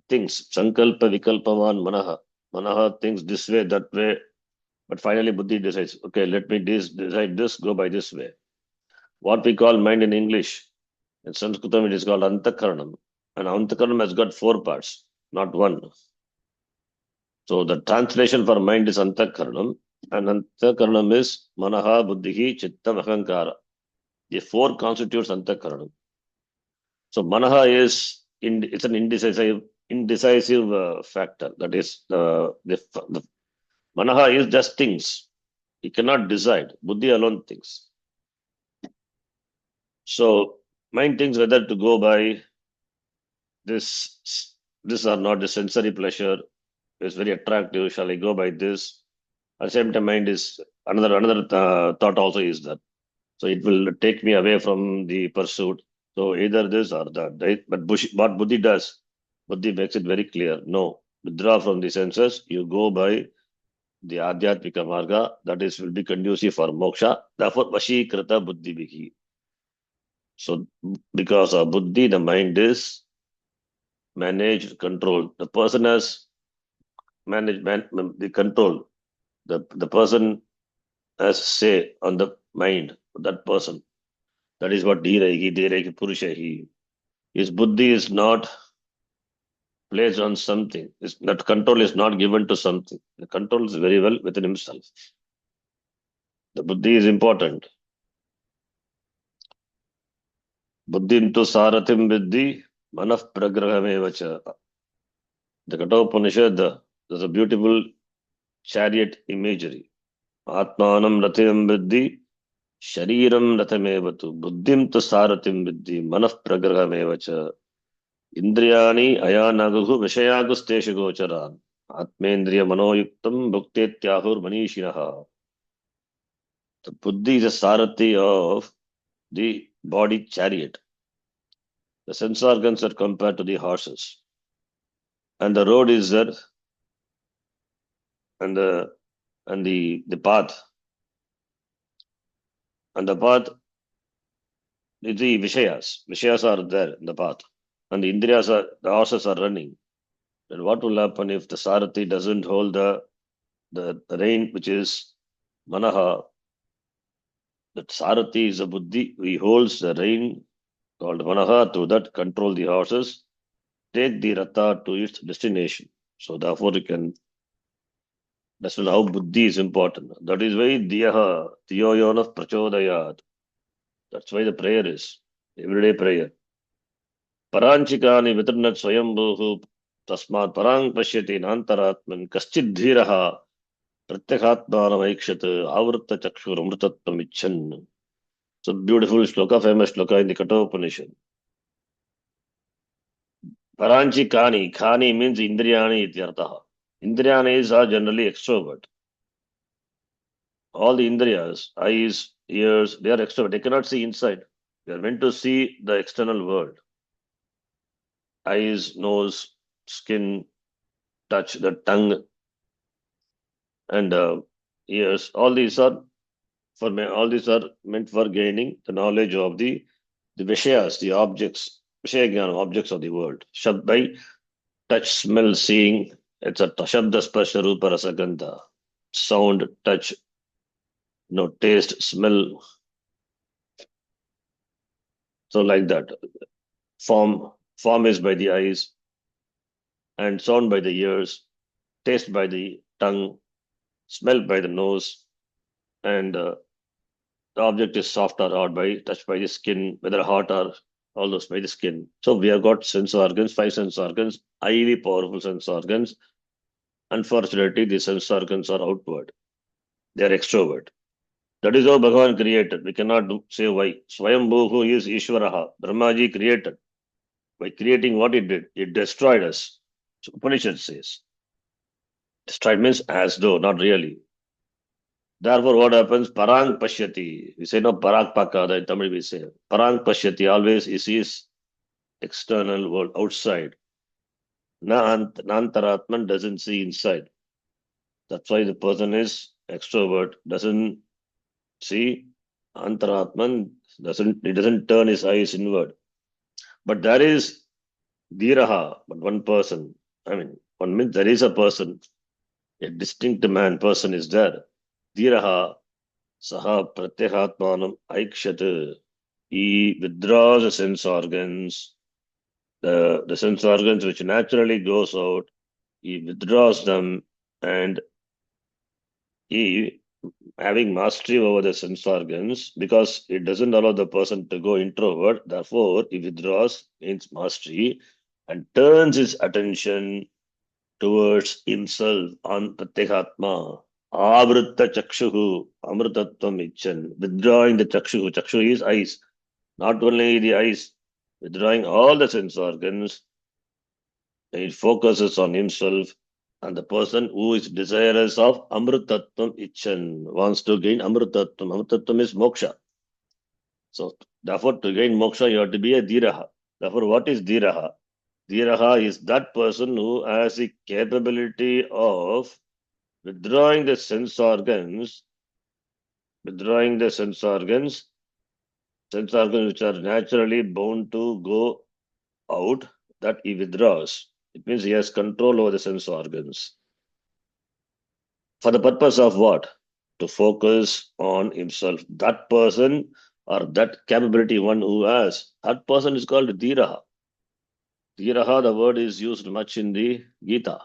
thinks. Sankalpa Vikalpavan Manaha. Manaha thinks this way, that way. But finally, Buddhi decides, okay, let me decide this, go by this way. What we call mind in English, in Sanskritam, it is called Antakaranam. And Antakaranam has got 4 parts, not 1. So the translation for mind is Antakaranam. And Antakaranam is Manaha, Buddhihi, Chittam, Ahankara. The 4 constitutes Antakaranam. So Manaha it's an indecisive factor. That is, the Manaha is just things. He cannot decide. Buddhi alone thinks. So mind thinks whether to go by this or not. The sensory pleasure is very attractive. Shall I go by this? At the same time, mind is another thought also is that. So it will take me away from the pursuit. So either this or that. Right? But what Buddhi does, Buddhi makes it very clear. No, withdraw from the senses. You go by the Adhyatmika Marga. That is will be conducive for moksha. Therefore, Vashikrita Buddhi Bhiki. So because of Buddhi, the mind is managed, controlled. The person has the control. The person has say on the mind of that person. That is what Dhiraihi Purushahi. His Buddhi is not placed on something. That control is not given to something. The control is very well within himself. The Buddhi is important. Buddhim tu sarathim viddhi manaf pragrahamevacha. The Kathopanishad, there's a beautiful chariot imagery. Atmanam rathim viddhi shariram rathamevatu. Buddhim tu sarathim viddhi manaf pragrahamevacha. Indriyani ayanaguhu vishayagu gocharan. Atmendriya manoyuktam bhuktetyahur manishinaha. The Buddhi is a sarathi of the body chariot. The sense organs are compared to the horses. And the road is there, and the path. And the path the Vishayas. Vishayas are there in the path. And the Indriyas are, the horses are running. Then what will happen if the Sarathi doesn't hold the rein, which is Manaha? That Sarathi is a Buddhi. He holds the rein called Manaha to that control the horses, take the Ratha to its destination. So therefore you can, that's how Buddhi is important. That is why Diyaha, Tiyoyona Prachodayat. That's why the prayer is everyday prayer. Paranchikani Vitranat Swayambhuhu Tasmat Parang Pashyati Nantaratman Kaschidhiraha Pratyakatmanamaikshata Avrta Chakshur Amrtatvam Icchan. It's a beautiful shloka, famous shloka in the Kathopanishad. Paranchikani, Khani means Indriyani ityartaha. Indriyanis are generally extrovert. All the Indriyas, eyes, ears, they are extrovert. They cannot see inside. They are meant to see the external world. Eyes, nose, skin, touch, the tongue, and ears. All these are meant for gaining the knowledge of the Vishayas, the objects, Vishaya objects of the world. By touch, smell, seeing, etc. Shabda, sparsha, rupa, rasa, gandha. Sound, touch, taste, smell. So like that. Form is by the eyes, and sound by the ears, taste by the tongue, smell by the nose, and the object is soft or hard by touched by the skin, whether hot or all those by the skin. So we have got sense organs, 5 sense organs, highly powerful sense organs. Unfortunately, the sense organs are outward. They are extrovert. That is how Bhagavan created. We cannot say why. Swayambhuhu is Ishvaraha. Brahmaji created. By creating what it did, it destroyed us. So Upanishad says. Destroyed means as though, not really. Therefore, what happens? Parang Pashyati. We say no Parag Pakada in Tamil we say. Parang Pashyati always he sees external world outside. Nantaratman doesn't see inside. That's why the person is extrovert, doesn't see. Antaratman doesn't turn his eyes inward. But there is Dhiraha, but one person. One means there is a person, a distinct person is there. Dhiraha Saha Pratyahatmanam Aikshat. He withdraws the sense organs, the sense organs which naturally goes out, he withdraws them, and he, having mastery over the sense organs, because it doesn't allow the person to go introvert, therefore he withdraws, gains mastery, and turns his attention towards himself on Pratyekatma. Avritta Chakshuhu, Amrtatvam Icchan, withdrawing the Chakshuhu. Chakshu is eyes, not only the eyes, withdrawing all the sense organs, it focuses on himself, and the person who is desirous of Amrtatvam Icchan wants to gain Amrtatvam. Amrtatvam is moksha. So, therefore, to gain moksha, you have to be a Dhiraha. Therefore, what is Dhiraha? Dhiraha is that person who has the capability of withdrawing the sense organs, which are naturally bound to go out, that he withdraws. It means he has control over the sense organs. For the purpose of what? To focus on himself. That person or that capability one who has, that person is called Dhiraha. Dhiraha, the word is used much in the Gita.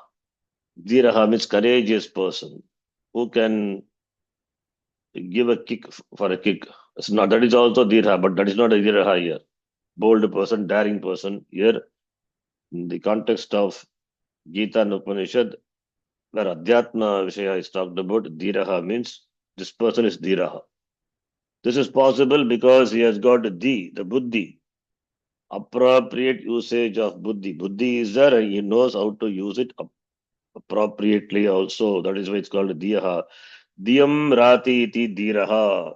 Dhiraha means courageous person who can give a kick for a kick. That is also Dhiraha, but that is not a Dhiraha here. Bold person, daring person. Here, in the context of Gita and Upanishad, where Adhyatma Vishaya is talked about, Dhiraha means this person is Dhiraha. This is possible because he has got the Buddhi, appropriate usage of Buddhi. Buddhi is there and he knows how to use it appropriately also. That is why it's called Dhiyaha. Dhyam Rati iti Dhiraha.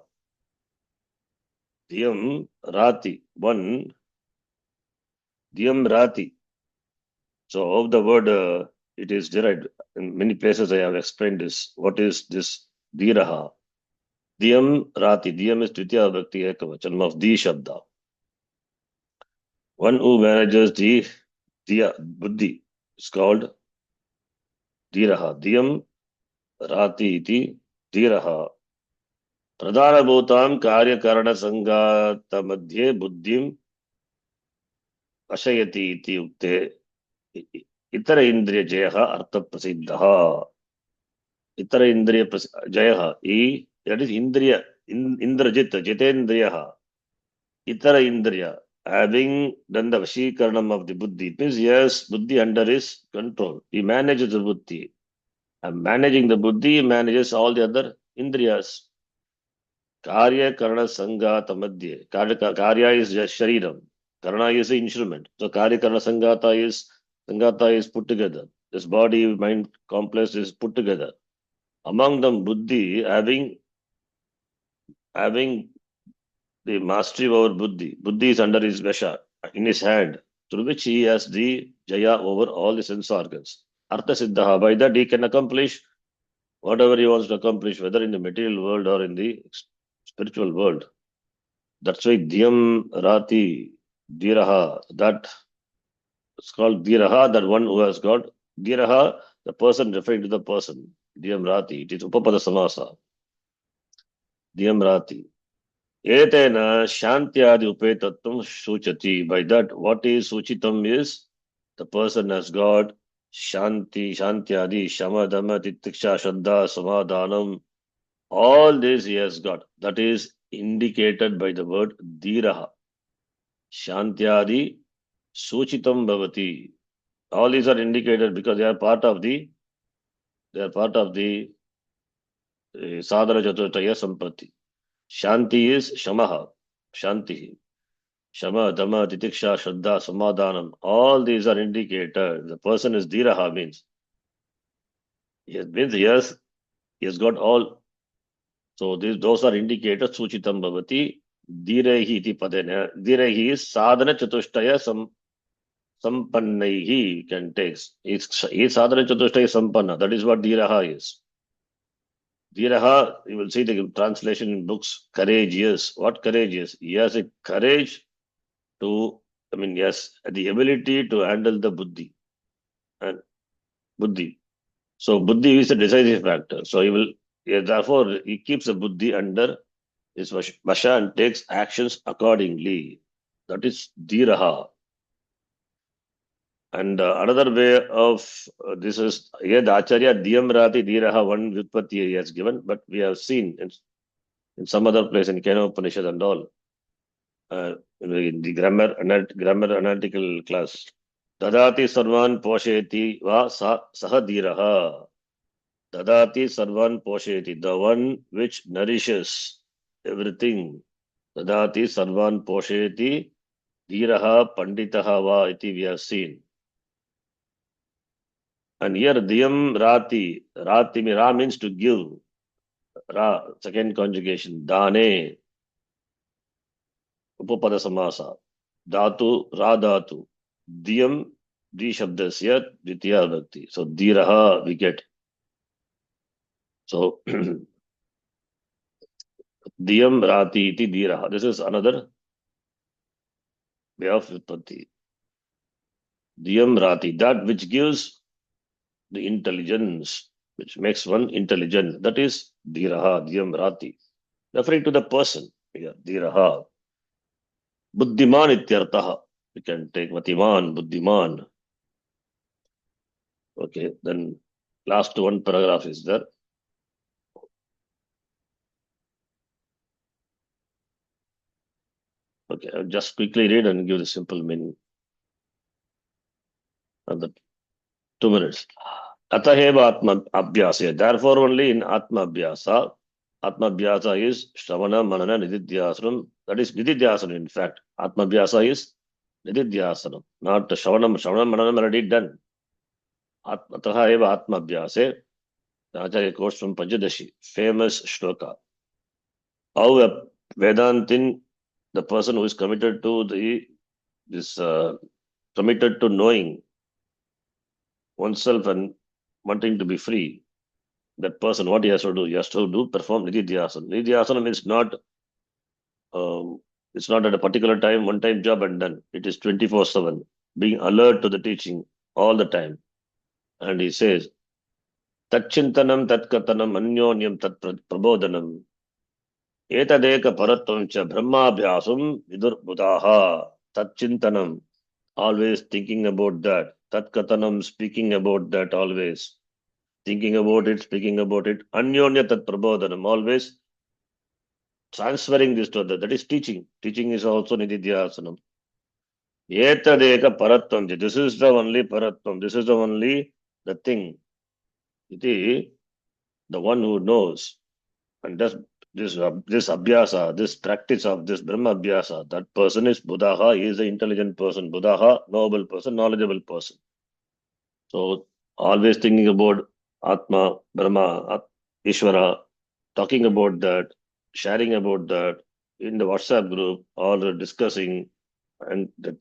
Dhyam Rati. One. Dhyam Rati. So, of the word it is derived. In many places I have explained this. What is this Dhiraha? Dhyam Rati. Dhyam is Tvitiya Bhakti Ekavachanam of Di Shabda. One who manages the buddhi is called dhiraha. Dhyam rati iti dhiraha. Pradhanabhutam karyakarana sangata madhye buddhim ashayati iti ukte itara indriya jayaha artha prasiddhaha. Itara indriya jayaha. That is indriya, indrajit, jitendriyaha. Itara indriya. Having done the vashikaranam of the buddhi, it means yes, buddhi under his control. He manages the buddhi. And managing the buddhi, he manages all the other indriyas. Karya Karana Sangata Madhye. Karya is just Shariram. Karana is the instrument. So Karya Karana Sangata is put together. This body, mind complex is put together. Among them, Buddhi having the mastery over Buddhi. Buddhi is under his Vesha, in his hand, through which he has the Jaya over all the sense organs. Artha Siddhaha. By that he can accomplish whatever he wants to accomplish, whether in the material world or in the spiritual world. That's why Dhyam Rati Dhiraha, that is called Dhiraha, that one who has got Dhiraha, the person referring to the person. Dhyam Rati, it is Upapada Samasa. Dhyam Rati. Etena Shantyadi Upetatam Suchati. By that, what is Suchitam is the person has got Shantyadi, Shamadama, Titiksha, Shraddha, Samadhanam. All this he has got. That is indicated by the word Dhiraha. Shantyadi Suchitam Bhavati. All these are indicated because they are part of the Sadhana Chaturtaya Sampatti. Shanti is Shamaha. Shanti. Shama, Dhamma, Titiksha, Shraddha, Samadhanam. All these are indicated. The person is Dhiraha means. He has got all. So those are indicated. Suchitam Bhavati. Dhirehi iti padena. Dhirehi is Sadhana Chatushtaya Sampannaihi can take. Is Sadhana Chatushtaya Sampanna. That is what Dhiraha is. Dhiraha, you will see the translation in books, courageous. What courageous? He has a courage to, yes, the ability to handle the buddhi. And buddhi. So buddhi is a decisive factor. So therefore, he keeps the buddhi under his vasha and takes actions accordingly. That is dhiraha. And another way of this is here the Acharya Dhyam Rati Dhiraha one Vyutpatti he has given, but we have seen in some other place in Kena Upanishad and all, in the grammar analytical class. Dadati Sarvan Posheti Va Saha Dhiraha. Dadati Sarvan Posheti, the one which nourishes everything. Dadati Sarvan Posheti Dhiraha Panditaha Va iti we have seen. And here Dhyam Rati. Ra means to give. Ra, second conjugation. Dane. Upapada Samasa. Dhatu, Ra Dhatu. Dhyam, Di Shabdasya, Dvitiya Bhakti. So Dhiraha we get. So Dhyam Rati iti Dhiraha. This is another way of Vyutpatti. Dhyam Rati. That which gives the intelligence, which makes one intelligent. That is Dhiraha, Dhyam Rati. Referring to the person here, Dhiraha. Buddhiman ityartaha. We can take Matiman, Buddhiman. Okay, then last one paragraph is there. Okay, I'll just quickly read and give the simple meaning. Another 2 minutes. Ataheva Atma Abhyasa. Therefore, only in Atma Abhyasa. Atma Abhyasa is Shravana, Manana, Nididhyasanam. That is Nididhyasanam, in fact. Atma Abhyasa is Nididhyasanam, not Shravanam. Shravanam, Mananam already done. Ataheva Atma Abhyasa. The Acharya quotes from Panchadashi, famous Shloka. How a Vedantin, the person who is committed to committed to knowing oneself and wanting to be free, that person, what he has to do? He has to perform Nididhyasana. Nididhyasana means not It's not at a particular time, one time job and done. It is 24/7, being alert to the teaching all the time. And he says, Tachintanam Tatkatanam Anyonyam Tat Prabodhanam Etadeka Paratvam Cha Brahmabhyasam Vidur Buddhaha Tachintanam. Always thinking about that. Tatkatanam, speaking about that always. Thinking about it, speaking about it. Anyonya Tat Prabodhanam. Always transferring this to other. That is teaching. Teaching is also Nididhyasanam. Etadeka Paratvam. This is the only Paratvam. This is the only the thing. Iti, the one who knows. And this abhyasa, this practice of this Brahma abhyasa, that person is Buddhaha, he is an intelligent person. Buddhaha, noble person, knowledgeable person. So always thinking about Atma, Brahma, Ishvara, talking about that, sharing about that in the WhatsApp group, or discussing and that,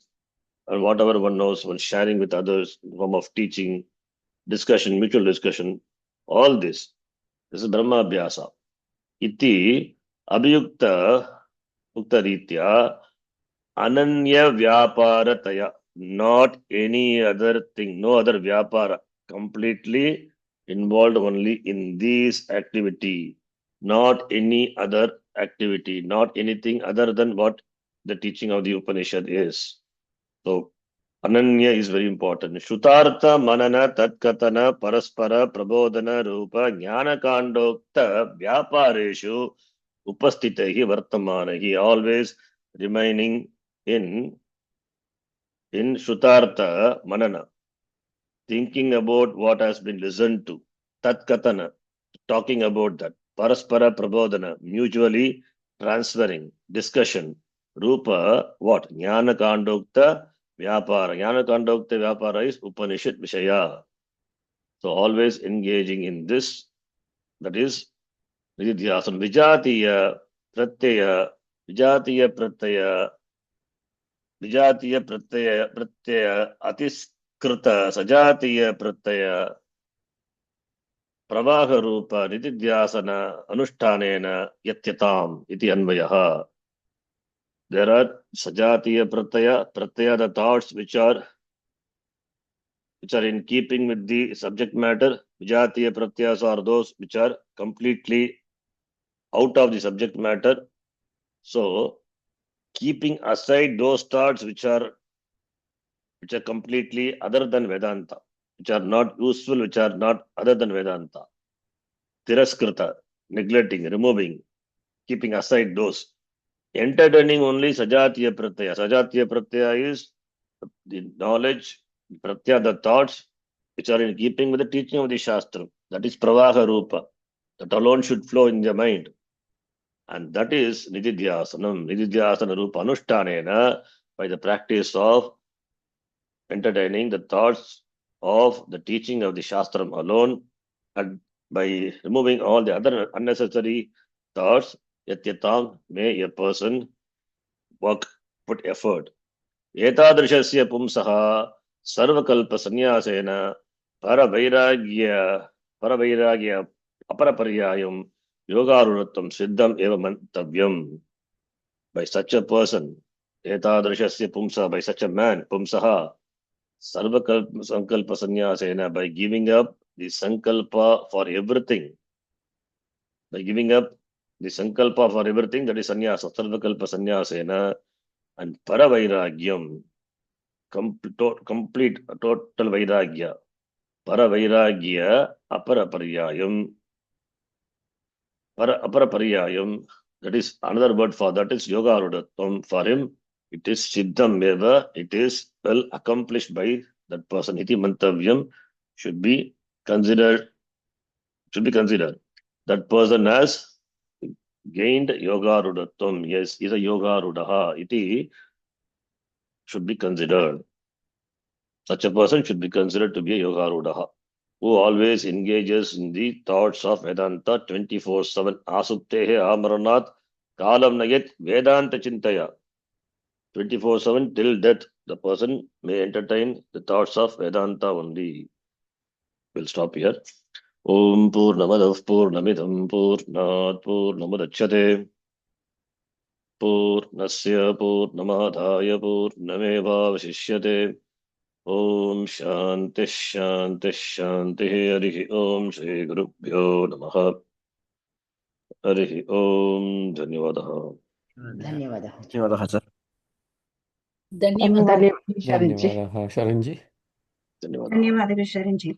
and whatever one knows, one sharing with others in form of teaching, discussion, mutual discussion, all this. This is Brahma abhyasa. Iti abhiyukta uktaritya ananya vyaparataya, not any other thing, no other vyapara, completely involved only in this activity, not any other activity, not anything other than what the teaching of the Upanishad is. So Ananya is very important. Shutartha Manana Tatkatana Paraspara Prabodhana Rupa Jnana Kandokta Vyapareshu Upastitehi Vartamanahi. Always remaining in Shutartha Manana. Thinking about what has been listened to. Tatkatana. Talking about that. Paraspara Prabodhana. Mutually transferring. Discussion. Rupa, what? Jnana Kandokta Vyapara. Jnana Kandokta Vyapara is Upanishad Vishaya. So always engaging in this, that is Nididhyasana. Vijatiya Pratyaya, Vijatiya Pratyaya, Vijatiya Pratyaya, Atiskrita Sajatiya Pratyaya, Pravaha Rupa Nididhyasana Anushthanena Yatyatam iti Anvayaha. There are Sajatiya Pratyaya, the thoughts which are in keeping with the subject matter. Vijatiya pratyas are those which are completely out of the subject matter. So, keeping aside those thoughts which are completely other than Vedanta, which are not useful, which are not other than Vedanta. Tiraskrita, neglecting, removing, keeping aside those. Entertaining only Sajatiya pratyaya. Sajatiya pratyaya is the knowledge, pratyaya, the thoughts which are in keeping with the teaching of the Shastra. That is Pravaha Rupa. That alone should flow in the mind. And that is Nididhyasanam. Nididhyasana Rupa Anushtanena, by the practice of entertaining the thoughts of the teaching of the Shastram alone, and by removing all the other unnecessary thoughts, Yatyatam, may a person work, put effort. एतादृशस्य पुंसः सर्वकल्पसन्न्यासेन परवैराग्य अपरपर्यायं योगारूढत्वं सिद्धम् एव मन्तव्यम्. By such a person, एतादृशस्य पुंसः, by such a man, पुंसः sankalpa by giving up the sankalpa for everything, by giving up the sankalpa for everything, that is sannyasa, sarvakalpa sannyasena, and paravairagyam, complete total vairagya. Paravairagya aparaparyayam. Aparaparyayam, that is another word for that is yoga rudatvam. For him, it is siddham eva, it is well accomplished by that person. Iti mantavyam should be considered. That person has gained yoga rudatvam. Yes, is a yoga rudaha. Iti should be considered. Such a person should be considered to be a yoga rudaha, who always engages in the thoughts of Vedanta 24/7. Asuptehe amaranat kalam nayat Vedanta chintaya. 24/7 till death, the person may entertain the thoughts of Vedanta only. We'll stop here. Om Purnamadav Purnamidam Purnat Purnamudachyate पूर्णस्य पूर्णमादाय पूर्णमेवावशिष्यते। ॐ शान्तिः शान्तिः शान्तिः। हरिः ॐ श्रीगुरुभ्यो नमः। हरिः ॐ। धन्यवादः। धन्यवादः धन्यवादः सर। धन्यवादः शरण्जी धन्यवादः शरण्जी। धन्यवादः। धन्यवादः शरण्जी।